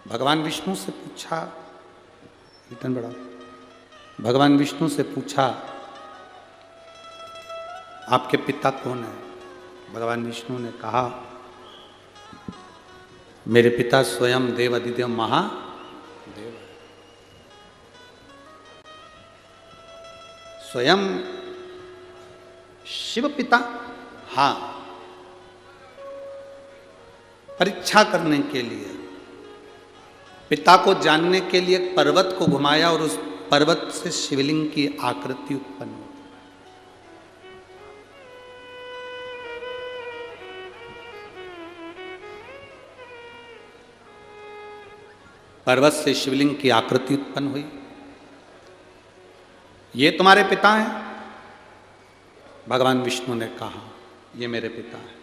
भगवान विष्णु से पूछा, इतना बड़ा, भगवान विष्णु से पूछा आपके पिता कौन है? भगवान विष्णु ने कहा मेरे पिता स्वयं देव अधिदेव महादेव, स्वयं शिव पिता। हाँ, परीक्षा करने के लिए, पिता को जानने के लिए एक पर्वत को घुमाया और उस पर्वत से शिवलिंग की आकृति उत्पन्न हुई। पर्वत से शिवलिंग की आकृति उत्पन्न हुई। ये तुम्हारे पिता हैं? भगवान विष्णु ने कहा ये मेरे पिता हैं।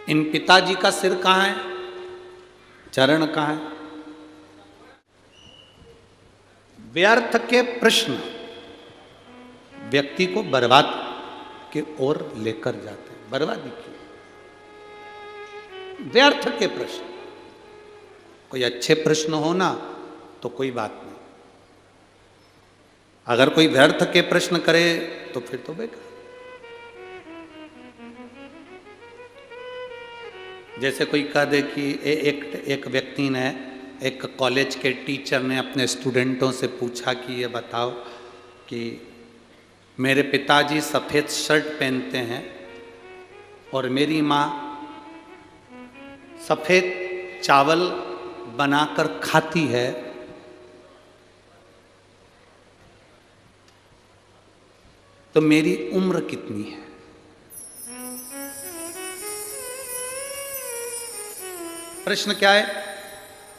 इन पिताजी का सिर कहाँ है, चरण कहाँ है? व्यर्थ के प्रश्न व्यक्ति को बर्बाद की ओर लेकर जाते हैं। बर्बादी की, व्यर्थ के प्रश्न। कोई अच्छे प्रश्न हो ना तो कोई बात नहीं, अगर कोई व्यर्थ के प्रश्न करे तो फिर तो बेकार। जैसे कोई कह दे कि एक व्यक्ति ने, एक कॉलेज के टीचर ने अपने स्टूडेंटों से पूछा कि ये बताओ कि मेरे पिताजी सफ़ेद शर्ट पहनते हैं और मेरी माँ सफ़ेद चावल बनाकर खाती है, तो मेरी उम्र कितनी है? प्रश्न क्या है?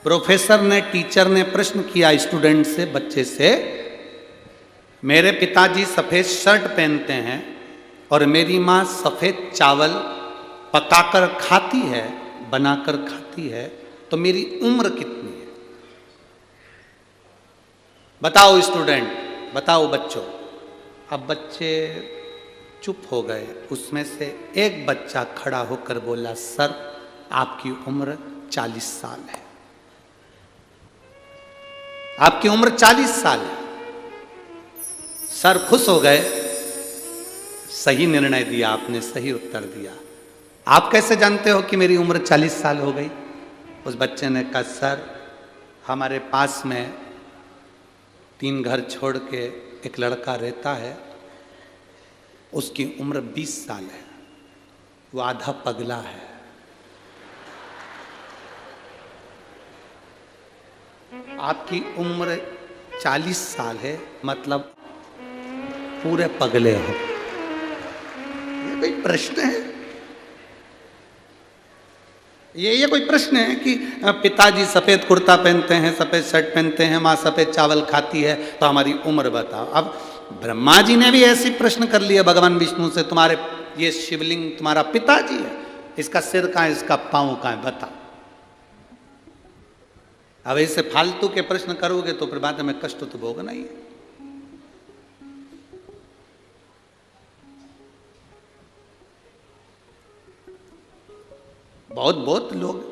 प्रोफेसर ने, टीचर ने प्रश्न किया स्टूडेंट से, बच्चे से, मेरे पिताजी सफ़ेद शर्ट पहनते हैं और मेरी माँ सफ़ेद चावल पकाकर खाती है, बनाकर खाती है, तो मेरी उम्र कितनी है? बताओ स्टूडेंट, बताओ बच्चों। अब बच्चे चुप हो गए। उसमें से एक बच्चा खड़ा होकर बोला, सर आपकी उम्र 40 साल है। आपकी उम्र 40 साल है। सर खुश हो गए, सही निर्णय दिया आपने, सही उत्तर दिया। आप कैसे जानते हो कि मेरी उम्र 40 साल हो गई? उस बच्चे ने कहा, सर हमारे पास में 3 घर छोड़ के एक लड़का रहता है, उसकी उम्र 20 साल है, वो आधा पगला है। आपकी उम्र 40 साल है, मतलब पूरे पगले हो। ये कोई प्रश्न है? ये कोई प्रश्न है कि पिताजी सफ़ेद कुर्ता पहनते हैं, सफ़ेद शर्ट पहनते हैं, माँ सफ़ेद चावल खाती है, तो हमारी उम्र बताओ। अब ब्रह्मा जी ने भी ऐसी प्रश्न कर लिया भगवान विष्णु से, तुम्हारे ये शिवलिंग तुम्हारा पिताजी है, इसका सिर कहाँ है, इसका पाँव कहाँ है, बता। अब ऐसे फालतू के प्रश्न करोगे तो फिर बाद में कष्ट तो भोगना ही है। बहुत लोग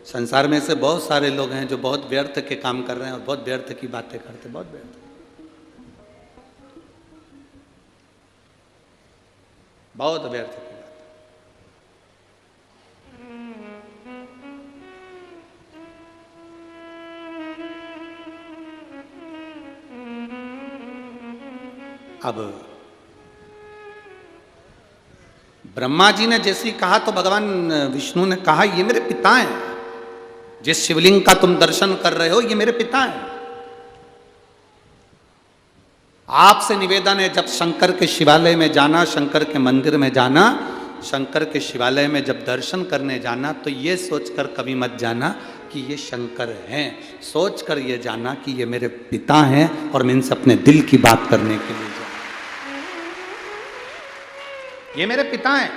संसार में से, बहुत सारे लोग हैं जो बहुत व्यर्थ के काम कर रहे हैं और बहुत व्यर्थ की बातें करते, बहुत व्यर्थ, बहुत व्यर्थ की बात। अब ब्रह्मा जी ने जैसे कहा तो भगवान विष्णु ने कहा, ये मेरे पिता हैं, जिस शिवलिंग का तुम दर्शन कर रहे हो ये मेरे पिता हैं। आपसे निवेदन है, जब शंकर के शिवालय में जाना, शंकर के मंदिर में जाना, शंकर के शिवालय में जब दर्शन करने जाना, तो ये सोचकर कभी मत जाना कि ये शंकर हैं, सोचकर ये जाना कि ये मेरे पिता हैं और मैं इनसे अपने दिल की बात करने के लिए जाऊँ। ये मेरे पिता हैं,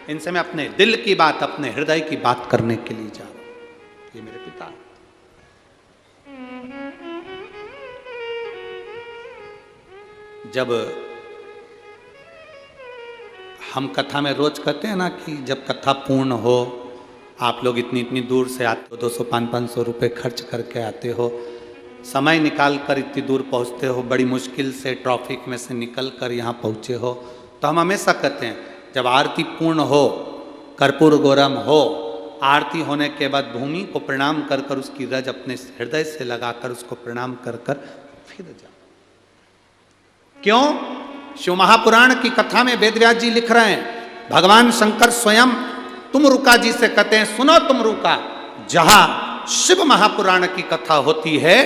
इनसे मैं अपने दिल की बात, अपने हृदय की बात करने के लिए जा रहा हूं। ये मेरे पिता हैं। जब हम कथा में रोज कहते हैं ना कि जब कथा पूर्ण हो, आप लोग इतनी इतनी दूर से आते हो, 200-500 रुपये खर्च करके आते हो, समय निकाल कर इतनी दूर पहुंचते हो, बड़ी मुश्किल से ट्रैफिक में से निकल कर यहाँ पहुँचे हो, तो हम हमेशा कहते हैं जब आरती पूर्ण हो, कर्पूर गौरम हो, आरती होने के बाद भूमि को प्रणाम कर कर उसकी रज अपने हृदय से लगाकर उसको प्रणाम कर कर फिर जाओ। क्यों? शिव महापुराण की कथा में वेदव्यास जी लिख रहे हैं, भगवान शंकर स्वयं तुमरुका जी से कहते हैं, सुनो तुमरुका, जहां शिव महापुराण की कथा होती है,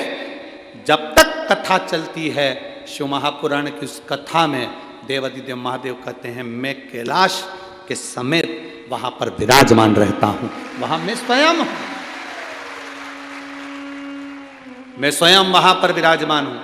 जब तक कथा चलती है शिव महापुराण की उस कथा में देवादिदेव महादेव कहते हैं, मैं कैलाश के समेत वहां पर विराजमान रहता हूं, वहां मैं स्वयं हूं, मैं स्वयं वहां पर विराजमान हूं।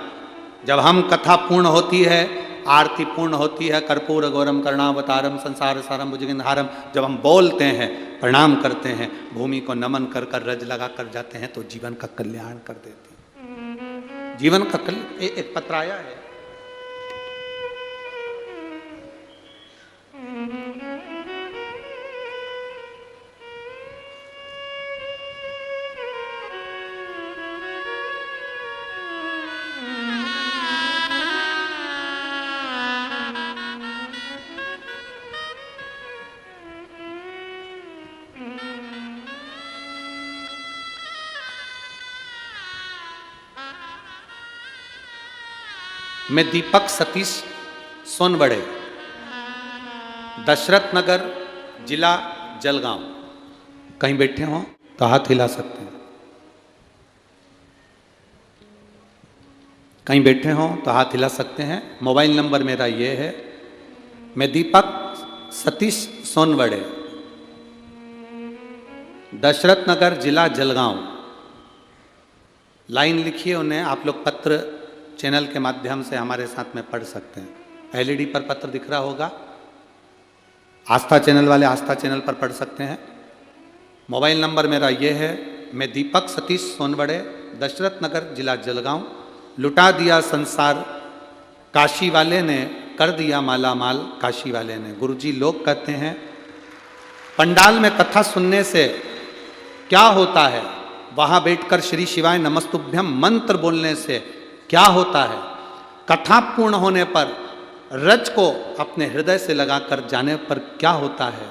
जब हम कथा पूर्ण होती है, आरती पूर्ण होती है, कर्पूर गौरम करुणावतारम संसार सारम भुजगेंद्रहारम। जब हम बोलते हैं, प्रणाम करते हैं, भूमि को नमन कर कर रज लगा कर जाते हैं, तो जीवन का कल्याण कर देती है। जीवन का एक पत्र आया है, मैं दीपक सतीश सोनवड़े, दशरथ नगर, जिला जलगांव। कहीं बैठे हो तो हाथ हिला सकते हैं, कहीं बैठे हो तो हाथ हिला सकते हैं। मोबाइल नंबर मेरा ये है, मैं दीपक सतीश सोनवड़े, दशरथ नगर, जिला जलगांव। लाइन लिखिए उन्हें, आप लोग पत्र चैनल के माध्यम से हमारे साथ में पढ़ सकते हैं। एलईडी पर पत्र दिख रहा होगा, आस्था चैनल वाले आस्था चैनल पर पढ़ सकते हैं। मोबाइल नंबर मेरा ये है, मैं दीपक सतीश सोनवड़े, दशरथ नगर, जिला जलगांव। लुटा दिया संसार काशी वाले ने, कर दिया माला माल काशी वाले ने। गुरुजी लोग कहते हैं पंडाल में कथा सुनने से क्या होता है, वहां बैठकर श्री शिवाय नमस्तुभ्यम मंत्र बोलने से क्या होता है, कथा पूर्ण होने पर रज को अपने हृदय से लगाकर जाने पर क्या होता है।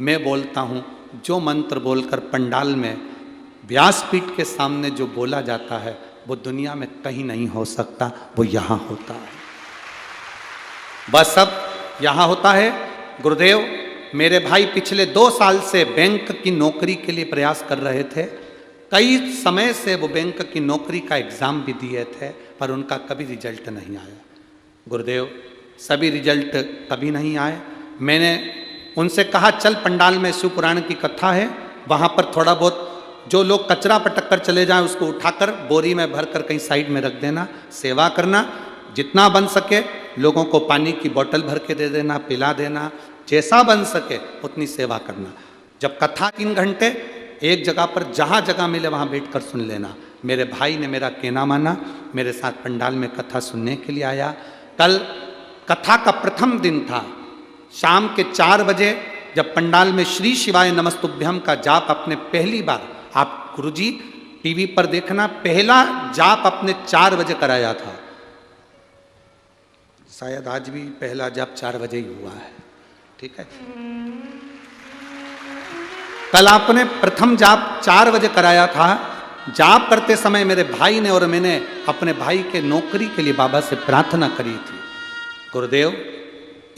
मैं बोलता हूँ, जो मंत्र बोलकर पंडाल में व्यासपीठ के सामने जो बोला जाता है, वो दुनिया में कहीं नहीं हो सकता, वो यहाँ होता है। बस अब यहाँ होता है। गुरुदेव, मेरे भाई पिछले 2 साल से बैंक की नौकरी के लिए प्रयास कर रहे थे। कई समय से वो बैंक की नौकरी का एग्ज़ाम भी दिए थे, पर उनका कभी रिजल्ट नहीं आया। गुरुदेव, सभी रिजल्ट कभी नहीं आए। मैंने उनसे कहा, चल पंडाल में शिव पुराण की कथा है, वहाँ पर थोड़ा बहुत जो लोग कचरा पटक कर चले जाएं उसको उठाकर बोरी में भरकर कहीं साइड में रख देना, सेवा करना, जितना बन सके लोगों को पानी की बोतल भर के दे देना, पिला देना, जैसा बन सके उतनी सेवा करना। जब कथा 3 घंटे एक जगह पर जहाँ जगह मिले वहाँ बैठकर सुन लेना। मेरे भाई ने मेरा कहना माना, मेरे साथ पंडाल में कथा सुनने के लिए आया। कल कथा का प्रथम दिन था। शाम के 4 बजे जब पंडाल में श्री शिवाय नमस्तुभ्यम का जाप अपने पहली बार, आप गुरुजी टीवी पर देखना, पहला जाप अपने 4 बजे कराया था। शायद आज भी पहला जाप 4 बजे ही हुआ है, ठीक है। कल आपने प्रथम जाप 4 बजे कराया था। जाप करते समय मेरे भाई ने और मैंने अपने भाई के नौकरी के लिए बाबा से प्रार्थना करी थी। गुरुदेव,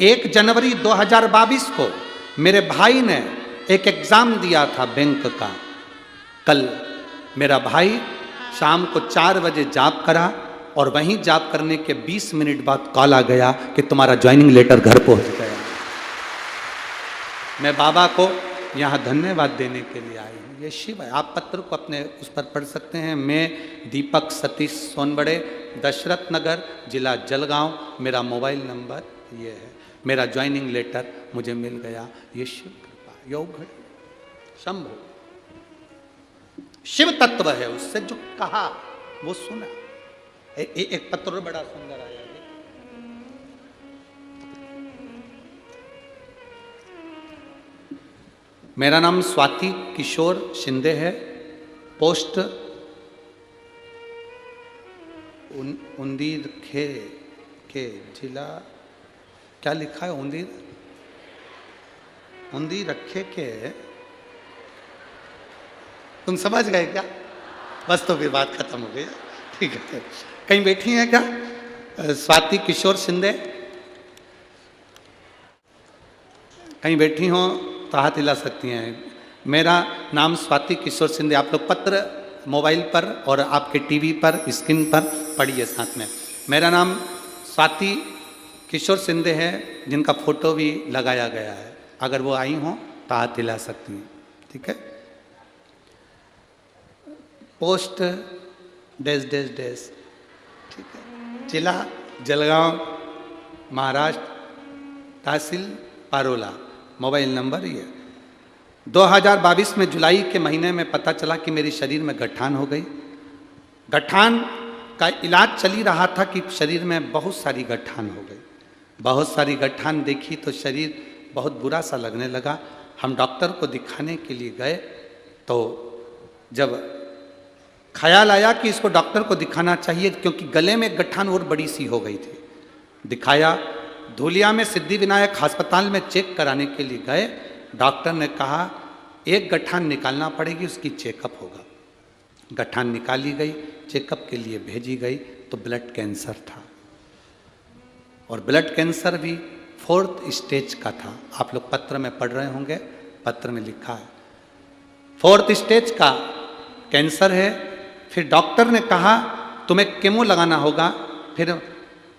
1 जनवरी 2022 को मेरे भाई ने एक एग्ज़ाम दिया था बैंक का। कल मेरा भाई शाम को 4 बजे जाप करा और वहीं जाप करने के 20 मिनट बाद कॉल आ गया कि तुम्हारा ज्वाइनिंग लेटर घर पहुंच गया। मैं बाबा को यहाँ धन्यवाद देने के लिए आई हूँ। ये शिव है। आप पत्र को अपने उस पर पढ़ सकते हैं। मैं दीपक सतीश सोनवड़े, दशरथ नगर, जिला जलगांव। मेरा मोबाइल नंबर ये है। मेरा ज्वाइनिंग लेटर मुझे मिल गया। ये शिव कृपा, योग है, शंभो। शिव तत्व है, उससे जो कहा वो सुना। एक पत्र बड़ा सुंदर आया। मेरा नाम स्वाति किशोर शिंदे है। पोस्ट उंदीर के जिला, क्या लिखा है? उंदीर रखे के। तुम समझ गए क्या? बस तो फिर बात खत्म हो गई। ठीक है, कहीं बैठी हैं क्या? स्वाति किशोर शिंदे कहीं बैठी हो तो हाथ हिला सकती हैं। मेरा नाम स्वाति किशोर शिंदे। आप लोग पत्र मोबाइल पर और आपके टीवी पर स्क्रीन पर पढ़िए साथ में। मेरा नाम स्वाति किशोर शिंदे है, जिनका फोटो भी लगाया गया है। अगर वो आई हों तो हाथ हिला सकती हैं, ठीक है। पोस्ट डैश डैश डैश, ठीक है। जिला जलगांव, महाराष्ट्र, तहसील पारोला, मोबाइल नंबर ये। 2022 में जुलाई के महीने में पता चला कि मेरे शरीर में गठान हो गई। गठान का इलाज चल ही रहा था कि शरीर में बहुत सारी गठान हो गई। बहुत सारी गठान देखी तो शरीर बहुत बुरा सा लगने लगा। हम डॉक्टर को दिखाने के लिए गए तो जब ख्याल आया कि इसको डॉक्टर को दिखाना चाहिए क्योंकि गले में गठान और बड़ी सी हो गई थी। दिखाया, धुलिया में सिद्धि विनायक अस्पताल में चेक कराने के लिए गए। डॉक्टर ने कहा एक गठान निकालना पड़ेगी, उसकी चेकअप होगा। गठान निकाली गई, चेकअप के लिए भेजी गई तो ब्लड कैंसर था, और ब्लड कैंसर भी 4th स्टेज का था। आप लोग पत्र में पढ़ रहे होंगे, पत्र में लिखा है 4th स्टेज का कैंसर है। फिर डॉक्टर ने कहा तुम्हें केमो लगाना होगा। फिर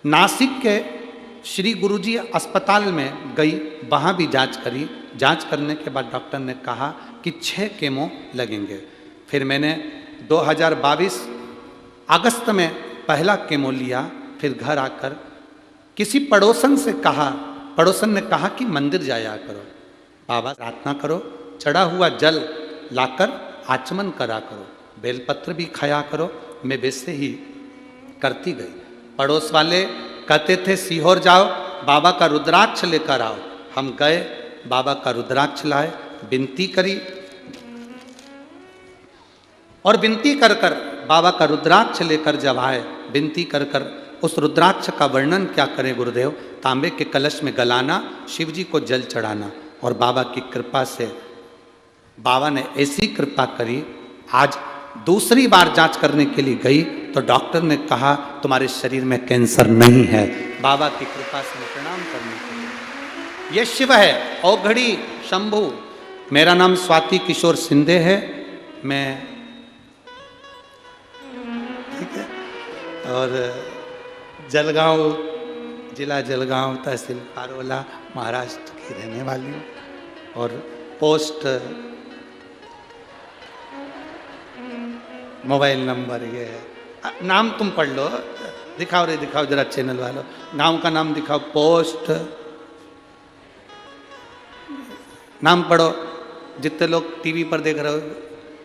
नासिक के श्री गुरुजी अस्पताल में गई, वहाँ भी जांच करी। जांच करने के बाद डॉक्टर ने कहा कि 6 केमो लगेंगे। फिर मैंने 2022 अगस्त में पहला केमो लिया। फिर घर आकर किसी पड़ोसन से कहा, पड़ोसन ने कहा कि मंदिर जाया करो, बाबा प्रार्थना करो, चढ़ा हुआ जल लाकर आचमन करा करो, बेलपत्र भी खाया करो। मैं वैसे ही करती गई। पड़ोस वाले कहते थे सीहोर जाओ, बाबा का रुद्राक्ष लेकर आओ। हम गए, बाबा का रुद्राक्ष लाए, विनती करी, और विनती कर कर बाबा का रुद्राक्ष लेकर जब आए, विनती कर कर उस रुद्राक्ष का वर्णन क्या करें गुरुदेव, तांबे के कलश में गलाना, शिव जी को जल चढ़ाना, और बाबा की कृपा से बाबा ने ऐसी कृपा करी। आज दूसरी बार जांच करने के लिए गई तो डॉक्टर ने कहा तुम्हारे शरीर में कैंसर नहीं है। बाबा की कृपा से मैं प्रणाम करने के लिए। ये शिव है, औघड़ी शंभू। मेरा नाम स्वाति किशोर सिंधे है। मैं ठीक है, और जलगांव, जिला जलगांव, तहसील पारोला, महाराष्ट्र की रहने वाली हूँ। और पोस्ट मोबाइल नंबर ये है। नाम तुम पढ़ लो, दिखाओ रे दिखाओ जरा चैनल वालों, गांव का नाम दिखाओ। पोस्ट नाम पढ़ो, जितने लोग टीवी पर देख रहे हो,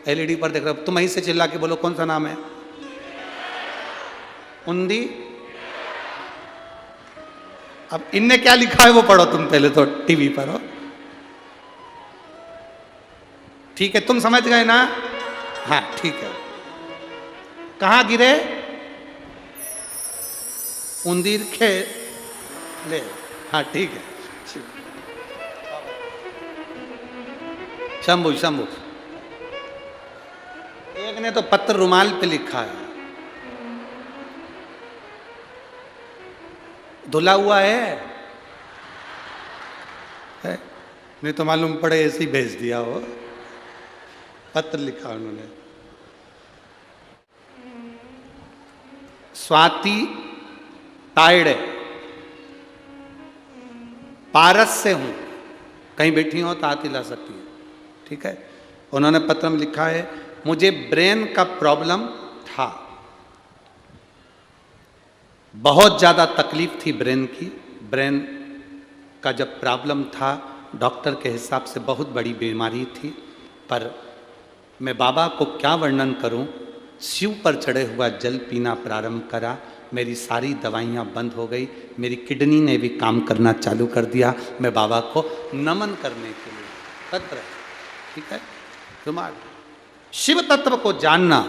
एलईडी पर देख रहे हो, तुम यहीं से चिल्ला के बोलो कौन सा नाम है। उन्दी। अब इनने क्या लिखा है वो पढ़ो तुम पहले, तो टीवी पर हो। ठीक है, तुम समझ गए ना। हाँ ठीक है। कहाँ गिरे? उंदीर खे ले। हाँ ठीक है। शंभू शंभू। एक ने तो पत्र रुमाल पे लिखा है, धुला हुआ है? नहीं तो मालूम पड़े ऐसे ही भेज दिया हो। पत्र लिखा उन्होंने। स्वाति तायड़े, पारस से हूं, कहीं बैठी हो तो हाथ हिला सकती है। ठीक है। उन्होंने पत्र में लिखा है मुझे ब्रेन का प्रॉब्लम था, बहुत ज़्यादा तकलीफ थी ब्रेन की। ब्रेन का जब प्रॉब्लम था, डॉक्टर के हिसाब से बहुत बड़ी बीमारी थी, पर मैं बाबा को क्या वर्णन करूं। शिव पर चढ़े हुआ जल पीना प्रारंभ करा, मेरी सारी दवाइयाँ बंद हो गई, मेरी किडनी ने भी काम करना चालू कर दिया। मैं बाबा को नमन करने के लिए पत्र, ठीक है। तुम्हारा शिव तत्व को जानना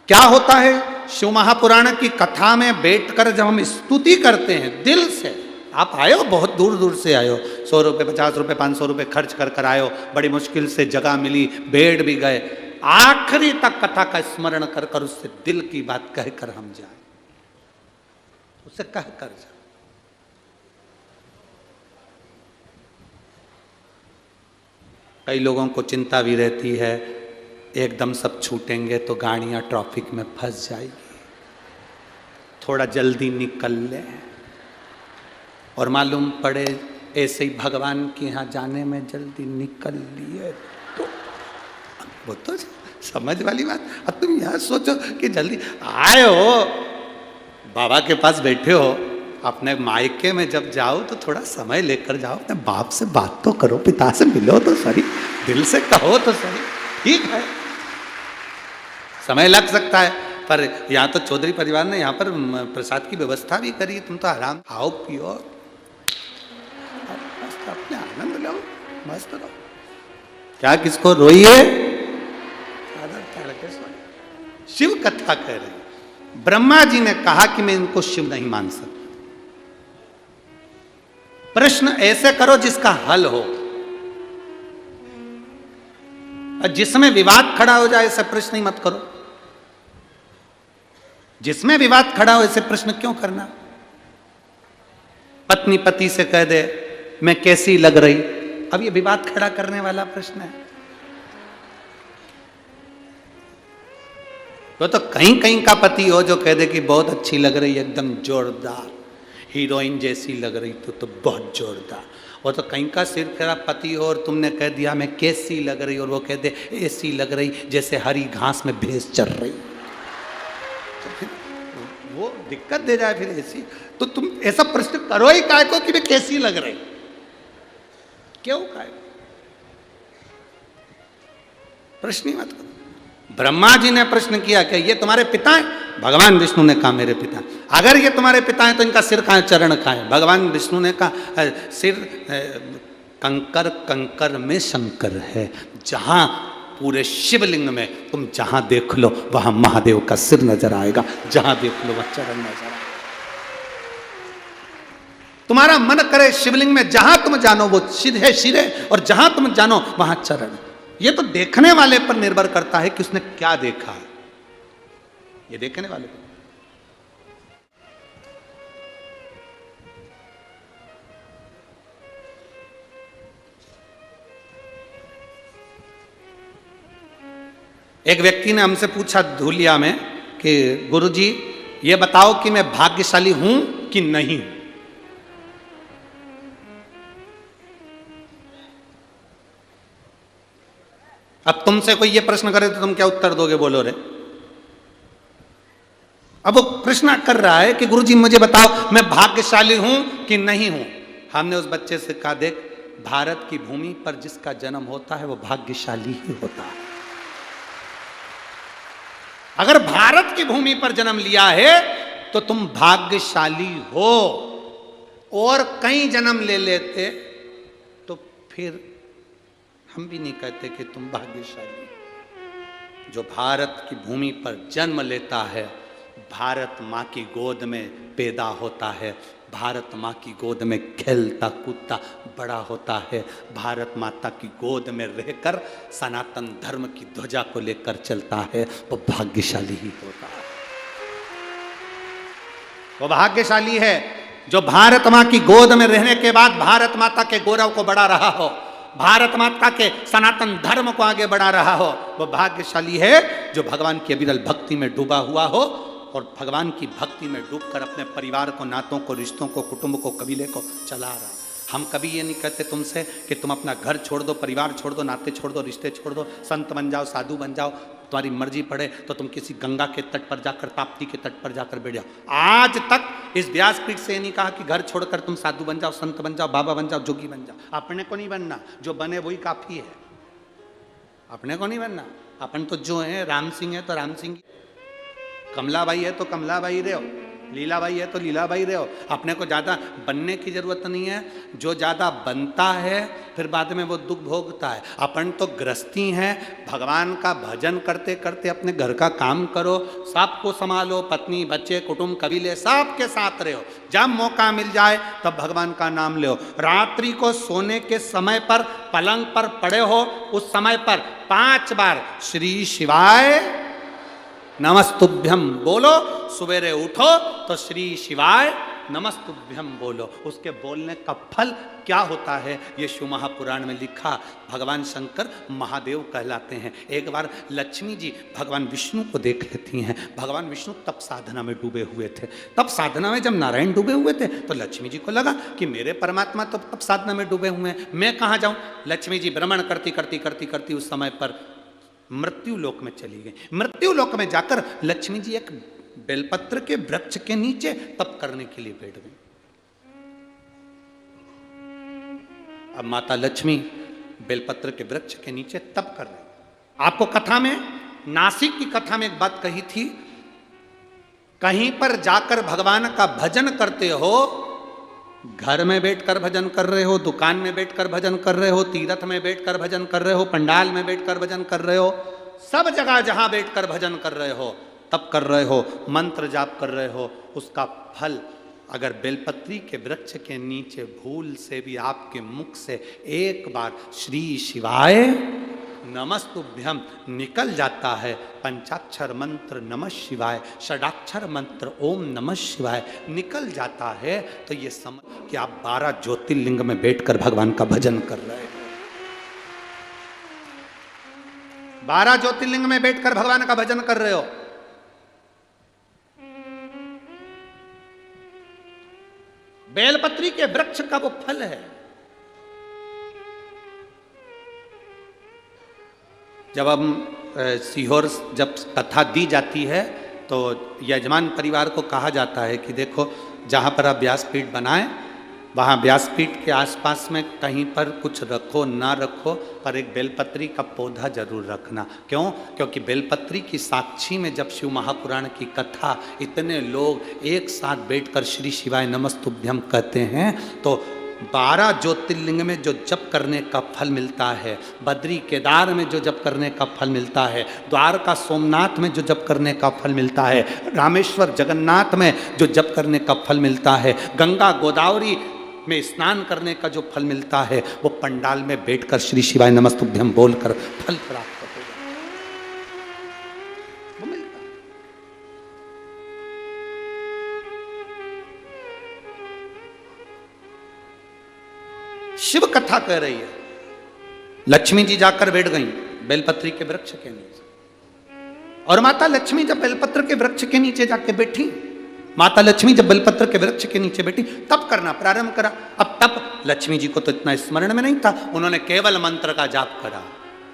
क्या होता है। शिव महापुराण की कथा में बैठकर जब हम स्तुति करते हैं दिल से, आप आए हो बहुत दूर दूर से आए हो, 100 रुपये 50 रुपये 500 रुपये खर्च कर कर आए हो, बड़ी मुश्किल से जगह मिली, बैठ भी गए, आखिरी तक कथा का स्मरण कर कर उससे दिल की बात कहकर हम जाए, उससे कह कर जाए। कई लोगों को चिंता भी रहती है एकदम सब छूटेंगे तो गाड़ियां ट्रैफिक में फंस जाएगी, थोड़ा जल्दी निकल लें, और मालूम पड़े ऐसे ही भगवान के यहाँ जाने में जल्दी निकल लिए तो वो तो समझ वाली बात। अब तुम यहाँ सोचो कि जल्दी आए हो, बाबा के पास बैठे हो, अपने मायके में जब जाओ तो थोड़ा समय लेकर जाओ, अपने बाप से बात तो करो, पिता से मिलो तो सही, दिल से कहो तो सही। ठीक है, समय लग सकता है, पर यहाँ तो चौधरी परिवार ने यहाँ पर प्रसाद की व्यवस्था भी करी। तुम तो आराम खाओ पियो, मस्त अपने आनंद लो, मस्त रहो। क्या किसको रोइए, शिव कथा कह रहे। ब्रह्मा जी ने कहा कि मैं इनको शिव नहीं मान सकता। प्रश्न ऐसे करो जिसका हल हो, और जिसमें विवाद खड़ा हो जाए ऐसे प्रश्न ही मत करो। जिसमें विवाद खड़ा हो ऐसे प्रश्न क्यों करना। पत्नी पति से कह दे मैं कैसी लग रही, अब ये विवाद खड़ा करने वाला प्रश्न है। वो तो कहीं कहीं का पति हो जो कह दे कि बहुत अच्छी लग रही है, एकदम जोरदार हीरोइन जैसी लग रही, तो बहुत जोरदार। वो तो कहीं का सिर फेरा पति हो और तुमने कह दिया मैं कैसी लग रही, और वो कह दे ऐसी लग रही जैसे हरी घास में भैंस चल रही, तो फिर वो दिक्कत दे जाए। फिर ऐसी तो तुम ऐसा प्रश्न करो ही काय को कि मैं कैसी लग रही, क्यों काय प्रश्न ही मत करो। ब्रह्मा जी ने प्रश्न किया कि ये तुम्हारे पिता हैं? भगवान विष्णु ने कहा मेरे पिता। अगर ये तुम्हारे पिता हैं तो इनका सिर कहाँ, चरण कहाँ है? भगवान विष्णु ने कहा सिर कंकर कंकर में शंकर है। जहां पूरे शिवलिंग में तुम जहां देख लो वहां महादेव का सिर नजर आएगा, जहां देख लो वह चरण नजर आएगा। तुम्हारा मन करे शिवलिंग में जहां तुम जानो वो सिर है, और जहां तुम जानो वहां चरण। ये तो देखने वाले पर निर्भर करता है कि उसने क्या देखा है, ये देखने वाले पर। एक व्यक्ति ने हमसे पूछा धूलिया में कि गुरुजी ये बताओ कि मैं भाग्यशाली हूं कि नहीं। अब तुमसे कोई ये प्रश्न करे तो तुम क्या उत्तर दोगे, बोलो रे। अब वो प्रश्न कर रहा है कि गुरुजी मुझे बताओ मैं भाग्यशाली हूं कि नहीं हूं। हमने उस बच्चे से कहा देख, भारत की भूमि पर जिसका जन्म होता है वो भाग्यशाली ही होता है। अगर भारत की भूमि पर जन्म लिया है तो तुम भाग्यशाली हो, और कहीं जन्म ले लेते तो फिर हम भी नहीं कहते कि तुम भाग्यशाली। जो भारत की भूमि पर जन्म लेता है, भारत माँ की गोद में पैदा होता है, भारत माँ की गोद में खेलता कूदता बड़ा होता है, भारत माता की गोद में रहकर सनातन धर्म की ध्वजा को लेकर चलता है, वो भाग्यशाली ही होता है। वो भाग्यशाली है जो भारत माँ की गोद में रहने के बाद भारत माता के गौरव को बढ़ा रहा हो, भारत माता के सनातन धर्म को आगे बढ़ा रहा हो। वो भाग्यशाली है जो भगवान की अविरल भक्ति में डूबा हुआ हो, और भगवान की भक्ति में डूबकर अपने परिवार को, नातों को, रिश्तों को, कुटुंब को, कबीले को चला रहा है। हम कभी ये नहीं कहते तुमसे कि तुम अपना घर छोड़ दो, परिवार छोड़ दो, नाते छोड़ दो, रिश्ते छोड़ दो, संत बन जाओ, साधु बन जाओ, तुम्हारी मर्जी पड़े तो तुम किसी गंगा के तट पर जाकर, ताप्ती के तट पर जाकर बैठ जाओ। आज तक इस व्यासपीठ से ये नहीं कहा कि घर छोड़कर तुम साधु बन जाओ, संत बन जाओ, बाबा बन जाओ, जोगी बन जाओ। अपने को नहीं बनना, जो बने वही काफी है। अपने को नहीं बनना, अपन तो जो है राम सिंह है तो राम सिंह, कमलाबाई है तो कमलाबाई रहो, लीलाबाई है तो लीलाबाई रहो। अपने को ज़्यादा बनने की ज़रूरत नहीं है। जो ज़्यादा बनता है फिर बाद में वो दुख भोगता है। अपन तो गृहस्थी हैं, भगवान का भजन करते करते अपने घर का काम करो, सबको संभालो, पत्नी बच्चे कुटुंब कबीले सबके साथ रहो। जब मौका मिल जाए तब भगवान का नाम लो। रात्रि को सोने के समय पर पलंग पर पड़े हो, उस समय पर 5 बार श्री शिवाय नमस्तुभ्यम बोलो। सवेरे उठो तो श्री शिवाय नमस्तुभ्यम बोलो। उसके बोलने का फल क्या होता है ये शिव महापुराण में लिखा। भगवान शंकर महादेव कहलाते हैं। एक बार लक्ष्मी जी भगवान विष्णु को देख लेती हैं। भगवान विष्णु तप साधना में डूबे हुए थे। तप साधना में जब नारायण डूबे हुए थे तो लक्ष्मी जी को लगा कि मेरे परमात्मा तो तप साधना में डूबे हुए हैं, मैं कहाँ जाऊँ। लक्ष्मी जी भ्रमण करती करती करती करती उस समय पर मृत्यु लोक में चली गई। मृत्यु लोक में जाकर लक्ष्मी जी एक बेलपत्र के वृक्ष के नीचे तप करने के लिए बैठ गई। अब माता लक्ष्मी बेलपत्र के वृक्ष के नीचे तप कर रहे। आपको कथा में, नासिक की कथा में एक बात कही थी, कहीं पर जाकर भगवान का भजन करते हो, घर में बैठकर भजन कर रहे हो, दुकान में बैठकर भजन कर रहे हो, तीर्थ में बैठकर भजन कर रहे हो, पंडाल में बैठकर भजन कर रहे हो, सब जगह जहां बैठकर भजन कर रहे हो, तप कर रहे हो, मंत्र जाप कर रहे हो, उसका फल अगर बेलपत्री के वृक्ष के नीचे भूल से भी आपके मुख से एक बार श्री शिवाय नमस्तुभ्यम निकल जाता है, पंचाक्षर मंत्र नमः शिवाय, षडाक्षर मंत्र ओम नमः शिवाय निकल जाता है, तो ये समझ कि आप 12 ज्योतिर्लिंग में बैठकर भगवान का भजन कर रहे हो। 12 ज्योतिर्लिंग में बैठकर भगवान का भजन कर रहे हो। बेलपत्री के वृक्ष का वो फल है। जब हम सीहोर जब कथा दी जाती है तो यजमान परिवार को कहा जाता है कि देखो जहाँ पर आप व्यासपीठ बनाएं वहाँ व्यासपीठ के आसपास में कहीं पर कुछ रखो ना रखो, पर एक बेलपत्री का पौधा जरूर रखना। क्यों? क्योंकि बेलपत्री की साक्षी में जब शिव महापुराण की कथा इतने लोग एक साथ बैठकर श्री शिवाय नमस्तुभ्यम कहते हैं तो 12 ज्योतिर्लिंग में जो जप करने का फल मिलता है, बद्री केदार में जो जप करने का फल मिलता है, द्वारका सोमनाथ में जो जप करने का फल मिलता है, रामेश्वर जगन्नाथ में जो जप करने का फल मिलता है, गंगा गोदावरी में स्नान करने का जो फल मिलता है, वो पंडाल में बैठकर श्री शिवाय नमस्तुभ्यम बोलकर फल प्राप्त हो जाता है, वो मिलता है। शिव कथा कह रही है, लक्ष्मी जी जाकर बैठ गई बेलपत्री के वृक्ष के नीचे, और माता लक्ष्मी जब बेलपत्र के वृक्ष के नीचे जाके बैठी, माता लक्ष्मी जब बेलपत्र के वृक्ष के नीचे बैठी तप करना प्रारंभ करा। अब तप लक्ष्मी जी को तो इतना स्मरण में नहीं था, उन्होंने केवल मंत्र का जाप करा,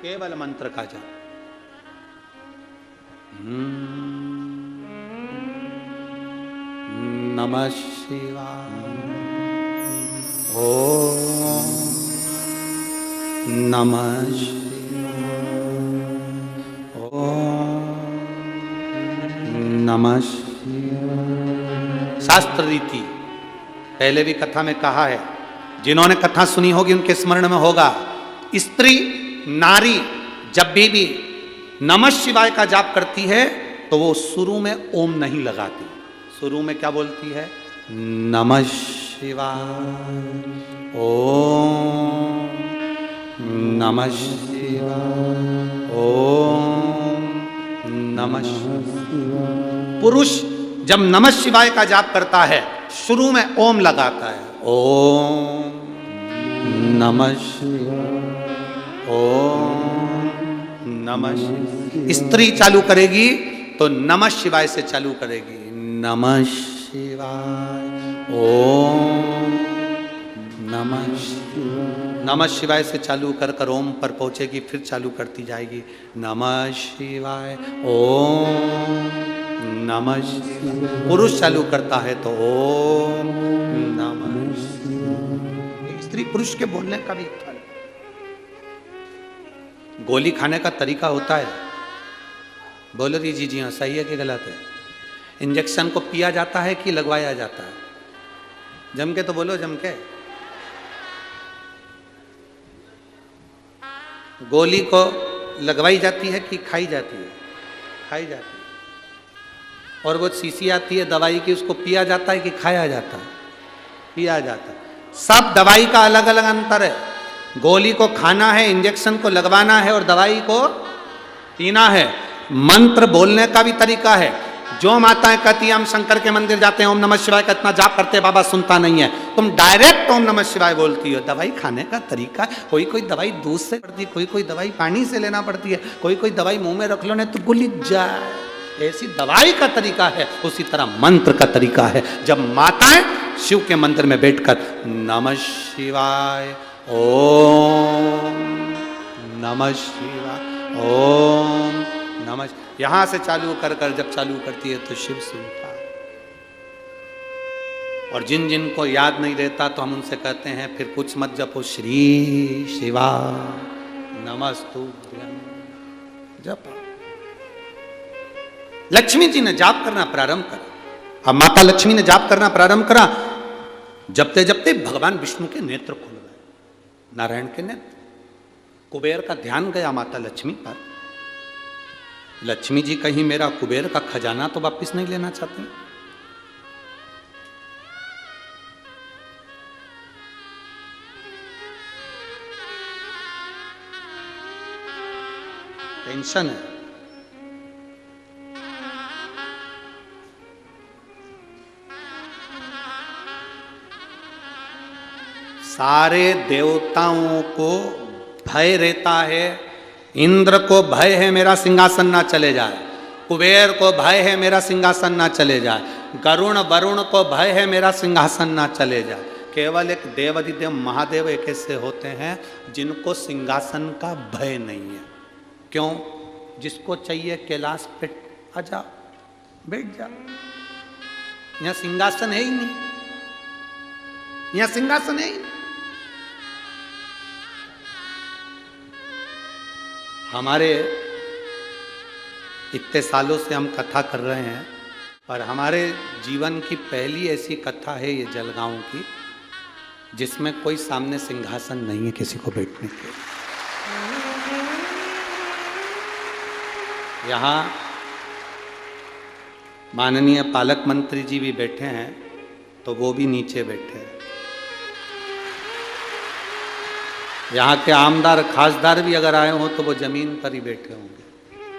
केवल मंत्र का जाप। नमः शिवाय ओम नमः शिवाय ओम नमः शिवाय। शास्त्र रीति पहले भी कथा में कहा है, जिन्होंने कथा सुनी होगी उनके स्मरण में होगा, स्त्री नारी जब भी नमः शिवाय का जाप करती है तो वो शुरू में ओम नहीं लगाती, शुरू में क्या बोलती है? नमः शिवाय ओम नमः शिवाय ओम नमः शिवाय। पुरुष जब नमः शिवाय का जाप करता है शुरू में ओम लगाता है, ओम नमः शिवाय ओम नमः शिवाय। स्त्री चालू करेगी तो नमः शिवाय से चालू करेगी, नमः शिवाय ओम नमः शिवाय। नमः शिवाय से चालू कर कर ओम पर पहुंचेगी, फिर चालू करती जाएगी, नमः शिवाय ओम नमः शिवाय। पुरुष चालू करता है तो ओम नमः शिवाय। स्त्री पुरुष के बोलने का भी फल। गोली खाने का तरीका होता है, बोलो जी जी हाँ सही है कि गलत है? इंजेक्शन को पिया जाता है कि लगवाया जाता है? जम के तो बोलो, जम के। गोली को लगवाई जाती है कि खाई जाती है? खाई जाती है। और वो शीशी आती है दवाई की, उसको पिया जाता है कि खाया जाता है? पिया जाता है। सब दवाई का अलग अलग अंतर है। गोली को खाना है, इंजेक्शन को लगवाना है और दवाई को पीना है। मंत्र बोलने का भी तरीका है। जो माताएं कहती हैं हम शंकर के मंदिर जाते हैं ओम नमः शिवाय का इतना जाप करते हैं, बाबा सुनता नहीं है, तुम डायरेक्ट ओम नमः शिवाय बोलती हो। दवाई खाने का तरीका, कोई कोई दवाई दूध से पड़ती है, कोई कोई दवाई पानी से लेना पड़ती है, कोई कोई दवाई मुंह में रख लो नहीं तो गुली जाए। ऐसी दवाई का तरीका है, उसी तरह मंत्र का तरीका है। जब माताएं शिव के मंदिर में बैठकर नमः शिवाय ओम नमः शिवाय ओम नमः, यहां से चालू कर कर जब चालू करती है तो शिव सुनता है। और जिन जिन को याद नहीं रहता तो हम उनसे कहते हैं फिर कुछ मत जपो, श्री शिवा नमस्तुभ्यं जप। लक्ष्मी जी ने जाप करना प्रारंभ करा। अब माता लक्ष्मी ने जाप करना प्रारंभ करा। जपते जपते भगवान विष्णु के नेत्र खुल गए, नारायण के नेत्र। कुबेर का ध्यान गया माता लक्ष्मी पर। लक्ष्मी जी कहीं मेरा कुबेर का खजाना तो वापस नहीं लेना चाहती। टेंशन है। सारे देवताओं को भय रहता है। इंद्र को भय है मेरा सिंहासन ना चले जाए, कुबेर को भय है मेरा सिंहासन ना चले जाए, गरुण वरुण को भय है मेरा सिंहासन ना चले जाए। केवल एक देवाधिदेव महादेव एक ऐसे होते हैं जिनको सिंहासन का भय नहीं है। क्यों? जिसको चाहिए कैलाश पे आजा, बैठ जा। यहां सिंहासन है ही नहीं, यहां सिंहासन है ही नहीं। हमारे इतने सालों से हम कथा कर रहे हैं और हमारे जीवन की पहली ऐसी कथा है ये जलगांव की जिसमें कोई सामने सिंहासन नहीं है किसी को बैठने के। यहाँ माननीय पालक मंत्री जी भी बैठे हैं तो वो भी नीचे बैठे हैं। यहाँ के आमदार खासदार भी अगर आए हो तो वो जमीन पर ही बैठे होंगे।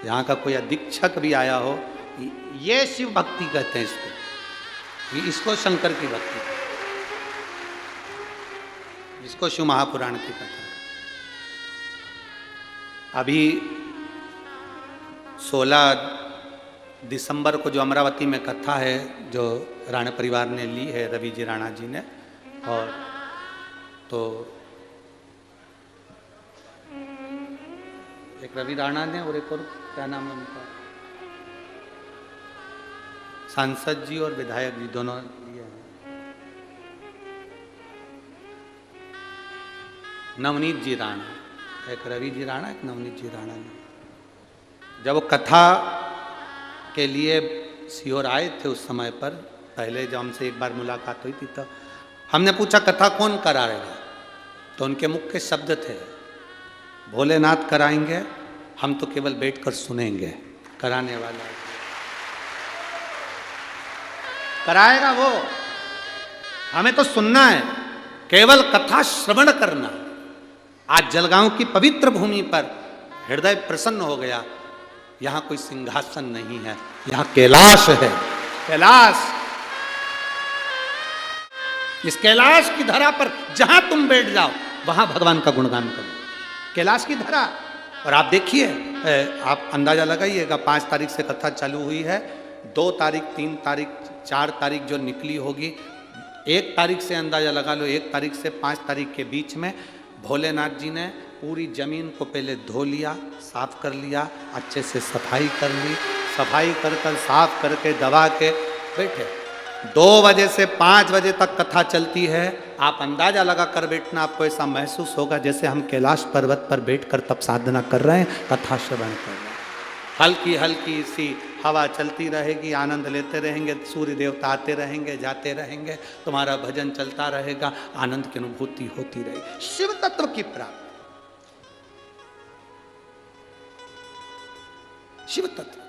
यहाँ का कोई अधीक्षक भी आया हो, ये शिव भक्ति कहते हैं इसको, इसको शंकर की भक्ति, इसको शिव महापुराण की कथा। अभी 16 दिसंबर को जो अमरावती में कथा है जो राणा परिवार ने ली है, रवि जी राणा जी ने, और तो एक रवि राणा ने और एक और क्या नाम है उनका, सांसद जी और विधायक जी दोनों लिए हैं, नवनीत जी राणा, एक रवि जी राणा एक नवनीत जी राणा ने। जब वो कथा के लिए सीहोर आए थे उस समय पर, पहले जब हमसे एक बार मुलाकात हुई थी तो हमने पूछा कथा कौन कराएगा, तो उनके मुख्य शब्द थे भोलेनाथ कराएंगे, हम तो केवल बैठकर सुनेंगे, कराने वाला कराएगा वो, हमें तो सुनना है, केवल कथा श्रवण करना। आज जलगांव की पवित्र भूमि पर हृदय प्रसन्न हो गया। यहां कोई सिंहासन नहीं है, यहां कैलाश है, कैलाश। इस कैलाश की धरा पर जहां तुम बैठ जाओ वहां भगवान का गुणगान करो। कैलाश की धरा। और आप देखिए, आप अंदाजा लगाइएगा, 5 तारीख से कथा चालू हुई है, 2 तारीख 3 तारीख 4 तारीख जो निकली होगी, 1 तारीख से अंदाजा लगा लो, 1 तारीख से 5 तारीख के बीच में भोलेनाथ जी ने पूरी जमीन को पहले धो लिया, साफ कर लिया, अच्छे से सफाई कर ली, सफाई कर कर साफ करके दबा के बैठे। 2 बजे से 5 बजे तक कथा चलती है। आप अंदाजा लगा कर बैठना, आपको ऐसा महसूस होगा जैसे हम कैलाश पर्वत पर बैठकर तप साधना कर रहे हैं, कथा श्रवण कर रहे हैं। हल्की हल्की सी हवा चलती रहेगी, आनंद लेते रहेंगे, सूर्य देवता आते रहेंगे जाते रहेंगे, तुम्हारा भजन चलता रहेगा, आनंद की अनुभूति होती रहेगी। शिव तत्व की प्राप्ति, शिव तत्व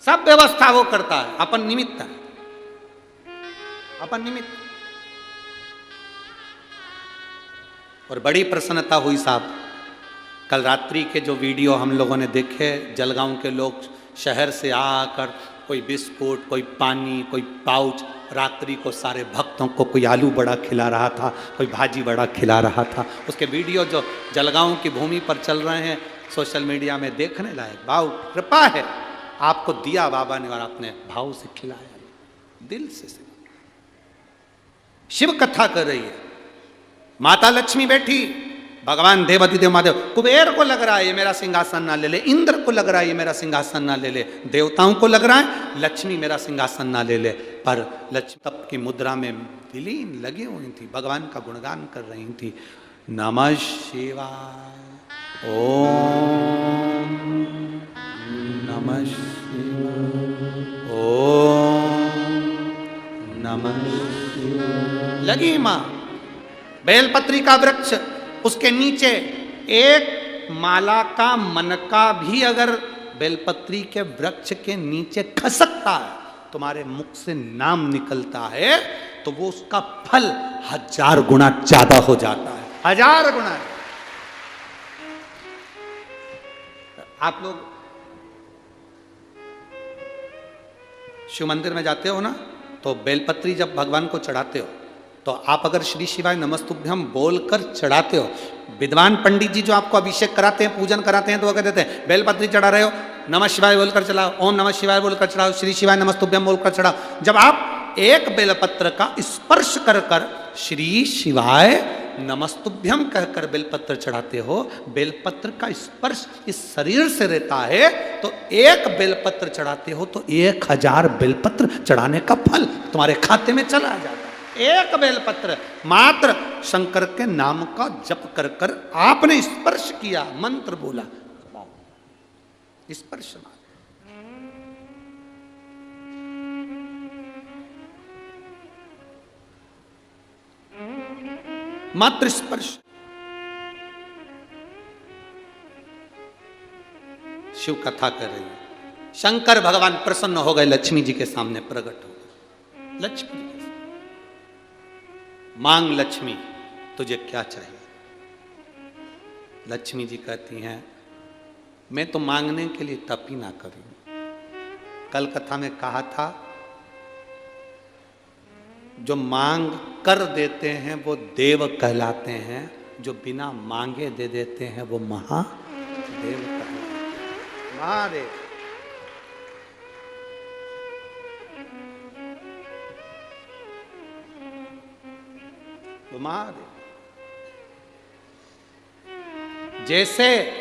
सब व्यवस्था वो करता है, अपन निमित्त है, अपन निमित्त। और बड़ी प्रसन्नता हुई साहब, कल रात्रि के जो वीडियो हम लोगों ने देखे, जलगांव के लोग शहर से आकर कोई बिस्कुट, कोई पानी, कोई पाउच, रात्रि को सारे भक्तों को कोई आलू बड़ा खिला रहा था, कोई भाजी बड़ा खिला रहा था। उसके वीडियो जो जलगांव की भूमि पर चल रहे हैं सोशल मीडिया में, देखने लायक। भाव कृपा है, आपको दिया बाबा ने और आपने भाव से खिलाया, दिल से। शिव कथा कर रही है, माता लक्ष्मी बैठी, भगवान देवती देव महादेव, कुबेर को लग रहा है ये मेरा सिंहासन ना ले ले, इंद्र को लग रहा है ये मेरा सिंहासन ना ले ले, देवताओं को लग रहा है लक्ष्मी मेरा सिंहासन ना ले ले, पर लक्ष्मी तप की मुद्रा में विलीन लगी हुई थी, भगवान का गुणगान कर रही थी। नमः शिवाय, ओम नमः शिवाय, ओम नमः शिवाय। लगी मां, बेलपत्री का वृक्ष, उसके नीचे एक माला का मनका भी अगर बेलपत्री के वृक्ष के नीचे खसकता है, तुम्हारे मुख से नाम निकलता है, तो वो उसका फल 1000 गुना ज्यादा हो जाता है, 1000 गुना। आप लोग शिव मंदिर में जाते हो ना, तो बेलपत्री जब भगवान को चढ़ाते हो, तो आप अगर श्री शिवाय नमस्तुभ्यम बोलकर चढ़ाते हो, विद्वान पंडित जी जो आपको अभिषेक कराते हैं, पूजन कराते हैं, तो वो कहते देते हैं बेलपत्री चढ़ा रहे हो, नमः शिवाय बोलकर चढ़ाओ, ओम नमः शिवाय बोलकर चढ़ाओ, श्री शिवाय नमस्तुभ्यम बोलकर चढ़ाओ। जब आप एक बेलपत्र का स्पर्श कर कर श्री शिवाय नमस्तुभ्यम कहकर बेलपत्र चढ़ाते हो, बेलपत्र का स्पर्श इस शरीर से रहता है, तो एक बेलपत्र चढ़ाते हो तो 1000 बेलपत्र चढ़ाने का फल तुम्हारे खाते में चला जाता है। एक बेलपत्र मात्र शंकर के नाम का जप कर कर आपने स्पर्श किया, मंत्र बोला, स्पर्श मात्र स्पर्श। शिव कथा कर रही है, शंकर भगवान प्रसन्न हो गए, लक्ष्मी जी के सामने प्रकट हो गए। लक्ष्मी जी के सामने, मांग लक्ष्मी तुझे क्या चाहिए? लक्ष्मी जी कहती हैं मैं तो मांगने के लिए तप ही ना करूं। कल कथा में कहा था जो मांग कर देते हैं वो देव कहलाते हैं, जो बिना मांगे दे देते हैं वो महादेव कहलाते हैं। महादेव वो महादेव। जैसे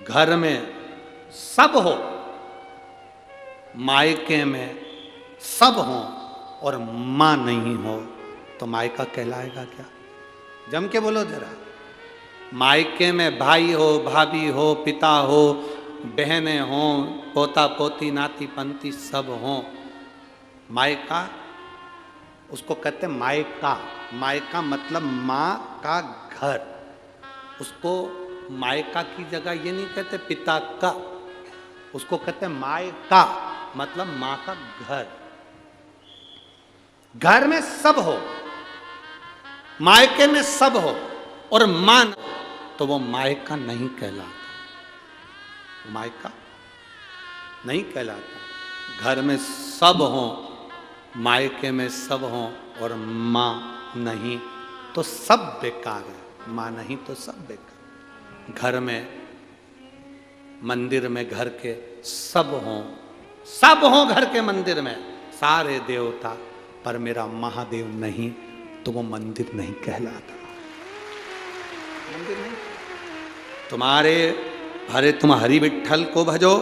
घर में सब हो, मायके में सब हो और मां नहीं हो, तो मायका कहलाएगा क्या? जम के बोलो जरा। मायके में भाई हो, भाभी हो, पिता हो, बहनें हो, पोता पोती, नाती पंती सब हो, मायका उसको कहते हैं मायका। मायका मतलब माँ का घर। उसको मायका की जगह ये नहीं कहते पिता का, उसको कहते हैं मायका मतलब माँ का घर। घर में सब हो, मायके में सब हो और मां, तो वो मायका नहीं कहलाता। मायका नहीं कहलाता। घर में सब हो, मायके में सब हो और मां नहीं तो सब बेकार है। मां नहीं तो सब बेकार। घर में, मंदिर में घर के सब हो घर के मंदिर में, सारे देवता, पर मेरा महादेव नहीं तो वो मंदिर नहीं कहलाता। मंदिर नहीं। तुम्हारे भले तुम हरि विठ्ठल को भजो,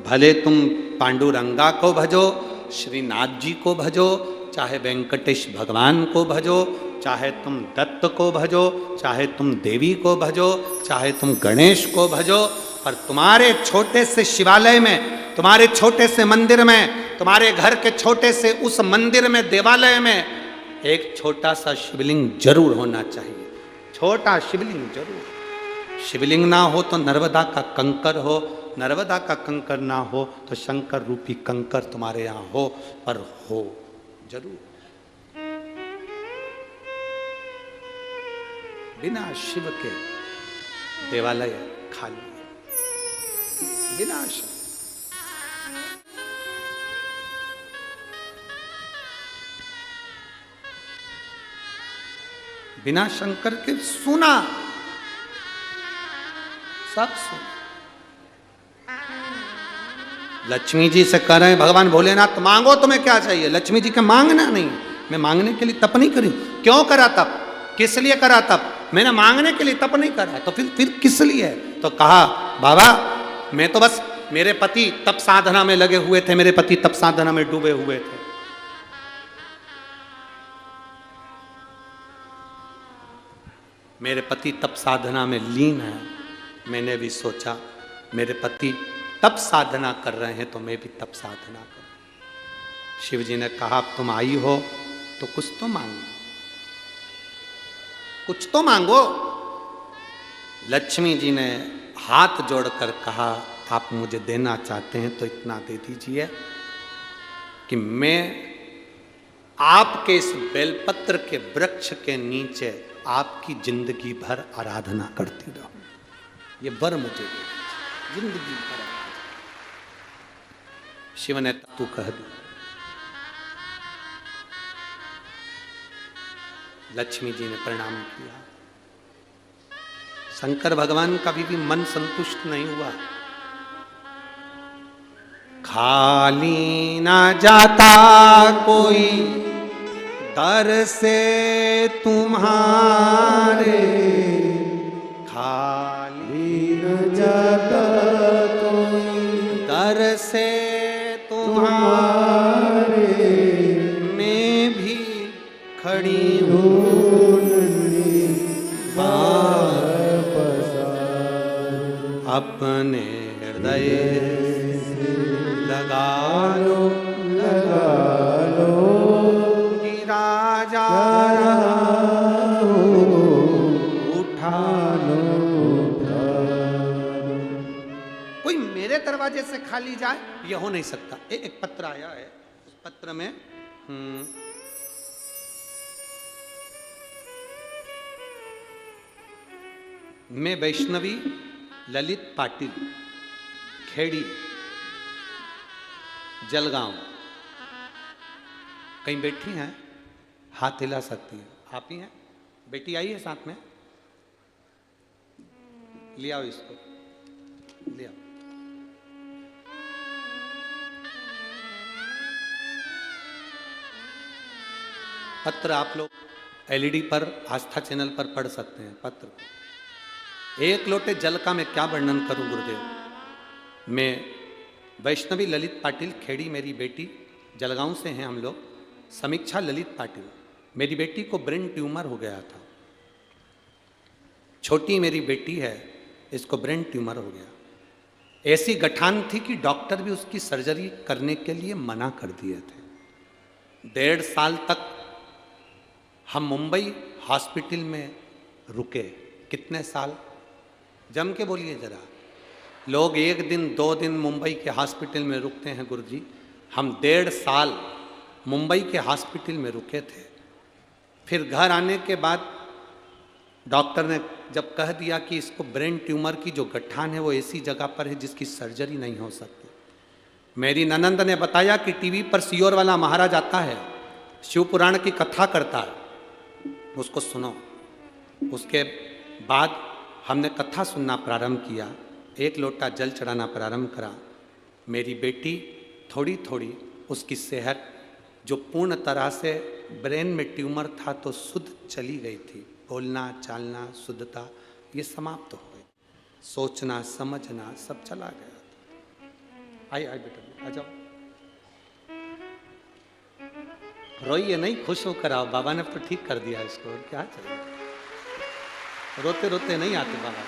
भले तुम पांडुरंगा को भजो, श्रीनाथ जी को भजो, चाहे वेंकटेश भगवान को भजो, चाहे तुम दत्त को भजो, चाहे तुम देवी को भजो, चाहे तुम गणेश को भजो, पर तुम्हारे छोटे से शिवालय में, तुम्हारे छोटे से मंदिर में, तुम्हारे घर के छोटे से उस मंदिर में, देवालय में एक छोटा सा शिवलिंग जरूर होना चाहिए। छोटा शिवलिंग जरूर। शिवलिंग ना हो तो नर्मदा का कंकर हो, नर्मदा का कंकर ना हो तो शंकर रूपी कंकर तुम्हारे यहाँ हो, पर हो जरूर। बिना शिव के देवालय खाली, बिना शिव। बिना शंकर के सुना, सब सुना। लक्ष्मी जी से कह रहे हैं भगवान भोलेनाथ मांगो तुम्हें क्या चाहिए? लक्ष्मी जी के मांगना नहीं, मैं मांगने के लिए तप नहीं करी। क्यों करा तप, किस लिए करा तप? मैंने मांगने के लिए तप नहीं करा, तो फिर किस लिए? तो कहा बाबा मैं तो बस, मेरे पति तप साधना में लगे हुए थे, मेरे पति तप साधना में डूबे हुए थे। मेरे पति तप साधना में लीन है। मैंने भी सोचा मेरे पति तप साधना कर रहे हैं तो मैं भी तप साधना करूं। शिव जी ने कहा तुम आई हो तो कुछ तो मांगो, कुछ तो मांगो। लक्ष्मी जी ने हाथ जोड़कर कहा आप मुझे देना चाहते हैं तो इतना दे दीजिए कि मैं आपके इस बेलपत्र के वृक्ष के नीचे आपकी जिंदगी भर आराधना करती रहूं। ये वर मुझे दे दीजिए, जिंदगी भर आराधना। शिव ने तू कह दी। लक्ष्मी जी ने प्रणाम किया। शंकर भगवान का भी मन संतुष्ट नहीं हुआ। खाली ना जाता कोई दर से तुम्हारे, खाली न जाता कोई दर से तुम्हारे, मैं भी खड़ी हूँ अपने हृदय लगा लो कि राजा उठा लो। कोई मेरे दरवाजे से खाली जाए, यह हो नहीं सकता। एक पत्र आया है, उस पत्र में मैं वैष्णवी ललित पाटिल, खेड़ी, जलगांव। कहीं बैठी हैं, हाथ हिला सकती है। आप ही हैं? बेटी आई है साथ में? ले आओ इसको, ले आओ। पत्र आप लोग एलईडी पर, आस्था चैनल पर पढ़ सकते हैं पत्र को। एक लोटे जल का मैं क्या वर्णन करूं गुरुदेव। मैं वैष्णवी ललित पाटिल, खेड़ी मेरी बेटी, जलगांव से हैं हम लोग। समीक्षा ललित पाटिल, मेरी बेटी को ब्रेन ट्यूमर हो गया था। छोटी मेरी बेटी है, इसको ब्रेन ट्यूमर हो गया। ऐसी गठान थी कि डॉक्टर भी उसकी सर्जरी करने के लिए मना कर दिए थे। 1.5 साल तक हम मुंबई हॉस्पिटल में रुके। कितने साल? जम के बोलिए जरा। लोग 1 दिन 2 दिन मुंबई के हॉस्पिटल में रुकते हैं गुरुजी, हम 1.5 साल मुंबई के हॉस्पिटल में रुके थे। फिर घर आने के बाद डॉक्टर ने जब कह दिया कि इसको ब्रेन ट्यूमर की जो गठान है वो ऐसी जगह पर है जिसकी सर्जरी नहीं हो सकती। मेरी ननंद ने बताया कि टीवी पर सियोर वाला महाराज आता है, शिव पुराण की कथा करता है, उसको सुनो। उसके बाद हमने कथा सुनना प्रारंभ किया, 1 लोटा जल चढ़ाना प्रारंभ करा। मेरी बेटी थोड़ी थोड़ी उसकी सेहत, जो पूर्ण तरह से ब्रेन में ट्यूमर था तो शुद्ध चली गई थी। बोलना चालना शुद्धता ये समाप्त हो गई, सोचना समझना सब चला गया। आई बेटा आ जाओ, रोइए नहीं, खुश होकर आओ। बाबा ने तो ठीक कर दिया इसको, और क्या चलेगा। रोते रोते नहीं आते बाबा।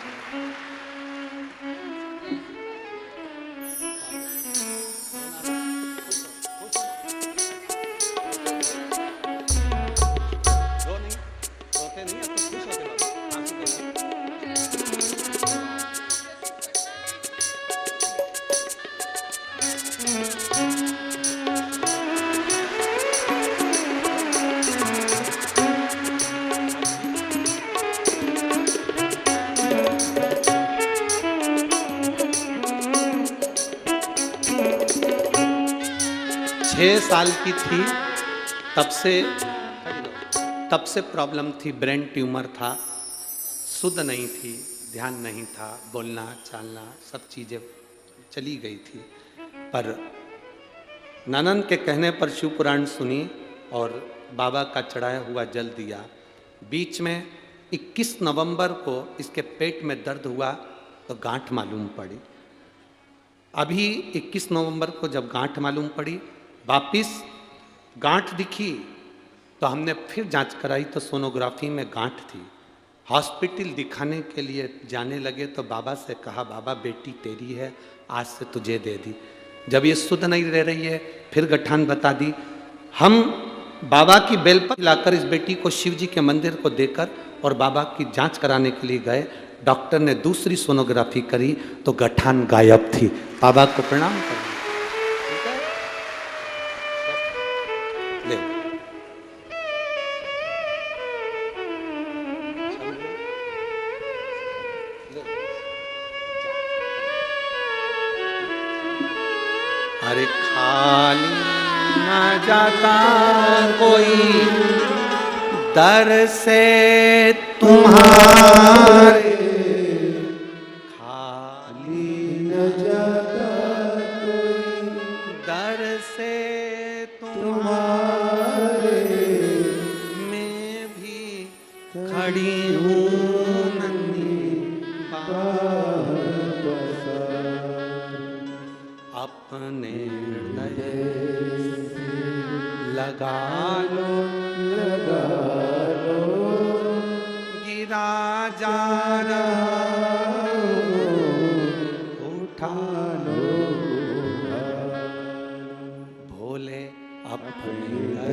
साल की थी तब से प्रॉब्लम थी, ब्रेन ट्यूमर था, शुद्ध नहीं थी, ध्यान नहीं था, बोलना चालना सब चीज़ें चली गई थी। पर ननन के कहने पर शिव पुराण सुनी और बाबा का चढ़ाया हुआ जल दिया। बीच में 21 नवंबर को इसके पेट में दर्द हुआ तो गांठ मालूम पड़ी। अभी 21 नवंबर को जब गांठ मालूम पड़ी, वापिस गांठ दिखी तो हमने फिर जांच कराई तो सोनोग्राफी में गांठ थी। हॉस्पिटल दिखाने के लिए जाने लगे तो बाबा से कहा, बाबा बेटी तेरी है, आज से तुझे दे दी। जब ये शुद्ध नहीं रह रही है फिर गठान बता दी। हम बाबा की बेलपत्र लाकर इस बेटी को शिव जी के मंदिर को देकर और बाबा की जांच कराने के लिए गए। डॉक्टर ने दूसरी सोनोग्राफी करी तो गठान गायब थी। बाबा को प्रणाम करें। अरे खाली न जाता कोई दर से तुम्हारे, खाली न जाता कोई दर से तुम्हारे, मैं भी खड़ी हूँ अपने हृदय लगा लो, गिरा जा रहा उठा लो, भोले अपने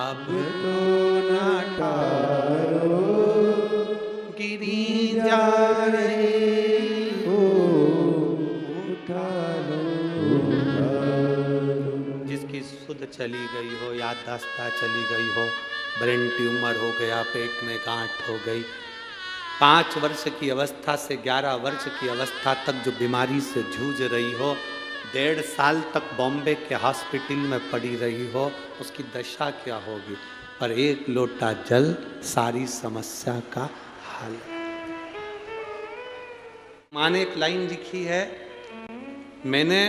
अब तो न टारो, गिरी जा रही जिसकी सुध चली गई हो, याददाश्त चली गई हो, ब्रेन ट्यूमर हो गया, पेट में गांठ हो गई, 5 वर्ष की अवस्था से 11 वर्ष की अवस्था तक जो बीमारी से जूझ रही हो, 1.5 साल तक बॉम्बे के हॉस्पिटल में पड़ी रही हो, उसकी दशा क्या होगी। पर एक लोटा जल सारी समस्या का हल। माँ ने एक लाइन लिखी है, मैंने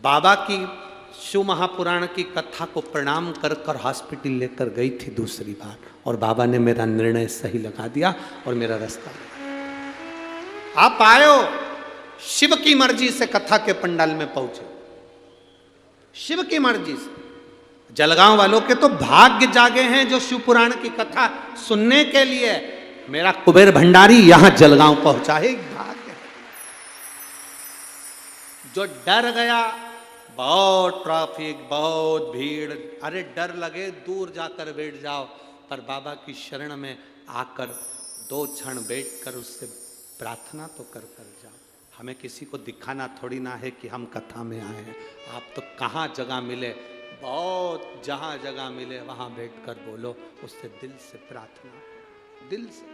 बाबा की शिव महापुराण की कथा को प्रणाम कर कर हॉस्पिटल लेकर गई थी दूसरी बार, और बाबा ने मेरा निर्णय सही लगा दिया और मेरा रास्ता लगा। आप आयो शिव की मर्जी से कथा के पंडाल में पहुंचे, शिव की मर्जी से। जलगांव वालों के तो भाग्य जागे हैं जो शिव पुराण की कथा सुनने के लिए मेरा कुबेर भंडारी यहां जलगांव पहुंचा है, भाग्य। जो डर गया, बहुत ट्रैफिक, बहुत भीड़, अरे डर लगे दूर जाकर बैठ जाओ, पर बाबा की शरण में आकर 2 क्षण बैठकर उससे प्रार्थना तो कर जाओ। हमें किसी को दिखाना थोड़ी ना है कि हम कथा में आए हैं। आप तो कहाँ जगह मिले, बहुत जहाँ जगह मिले वहाँ बैठकर बोलो, उससे दिल से प्रार्थना, दिल से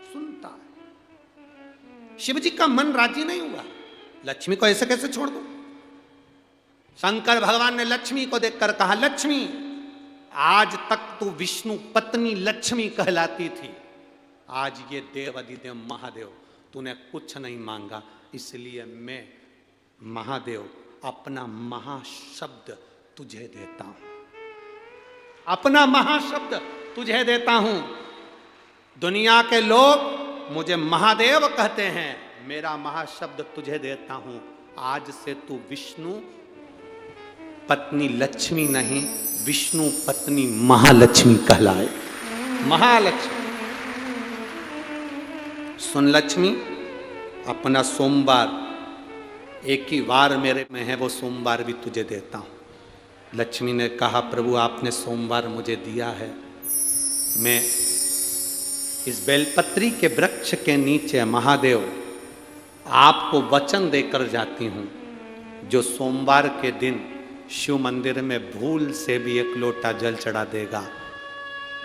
सुनता है। शिव जी का मन राजी नहीं हुआ, लक्ष्मी को ऐसे कैसे छोड़ दूं। शंकर भगवान ने लक्ष्मी को देखकर कहा, लक्ष्मी आज तक तू विष्णु पत्नी लक्ष्मी कहलाती थी, आज ये देव अधिदेव महादेव तूने कुछ नहीं मांगा, इसलिए मैं महादेव अपना महाशब्द तुझे देता हूं, अपना महाशब्द तुझे देता हूं। दुनिया के लोग मुझे महादेव कहते हैं, मेरा महाशब्द तुझे देता हूं। आज से तू विष्णु पत्नी लक्ष्मी नहीं, विष्णु पत्नी महालक्ष्मी कहलाए। महालक्ष्मी। सुन लक्ष्मी, अपना सोमवार एक ही वार मेरे में है, वो सोमवार भी तुझे देता हूं। लक्ष्मी ने कहा, प्रभु आपने सोमवार मुझे दिया है, मैं इस बेलपत्री के वृक्ष के नीचे महादेव आपको वचन देकर जाती हूं, जो सोमवार के दिन शिव मंदिर में भूल से भी 1 लोटा जल चढ़ा देगा,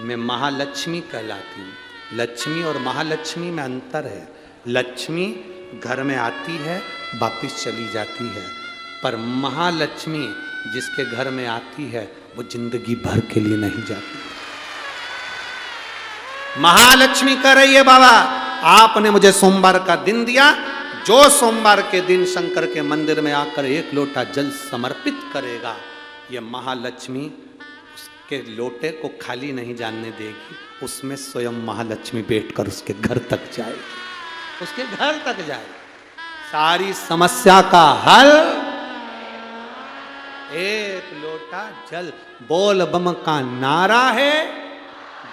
मैं महालक्ष्मी कहलाती हूं। लक्ष्मी और महालक्ष्मी में अंतर है। लक्ष्मी घर में आती है, वापिस चली जाती है, पर महालक्ष्मी जिसके घर में आती है वो जिंदगी भर के लिए नहीं जाती। महालक्ष्मी कह रही है, बाबा आपने मुझे सोमवार का दिन दिया, जो सोमवार के दिन शंकर के मंदिर में आकर एक लोटा जल समर्पित करेगा, ये महालक्ष्मी उसके लोटे को खाली नहीं जानने देगी, उसमें स्वयं महालक्ष्मी बैठकर उसके घर तक जाएगी, उसके घर तक जाएगी। सारी समस्या का हल एक लोटा जल, बोल बम का नारा है,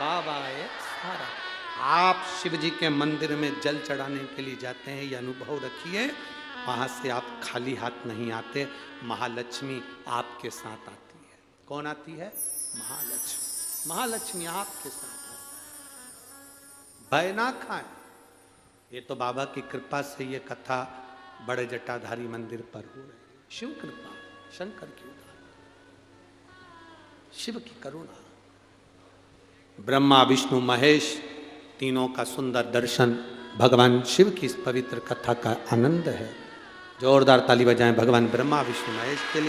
बाबा एक सारा। आप शिव जी के मंदिर में जल चढ़ाने के लिए जाते हैं, ये अनुभव रखिए, वहां से आप खाली हाथ नहीं आते, महालक्ष्मी आपके साथ आती है। कौन आती है? महालक्ष्मी। महालक्ष्मी आपके साथ आती है। भय ना खाएं। ये तो बाबा की कृपा से ये कथा बड़े जटाधारी मंदिर पर हो रही है। शिव कृपा, शंकर की उदार, शिव की करुणा। ब्रह्मा विष्णु महेश तीनों का सुंदर दर्शन, भगवान शिव की इस पवित्र कथा का आनंद है। जोरदार ताली बजाएं भगवान ब्रह्मा विष्णु महेश के लिए।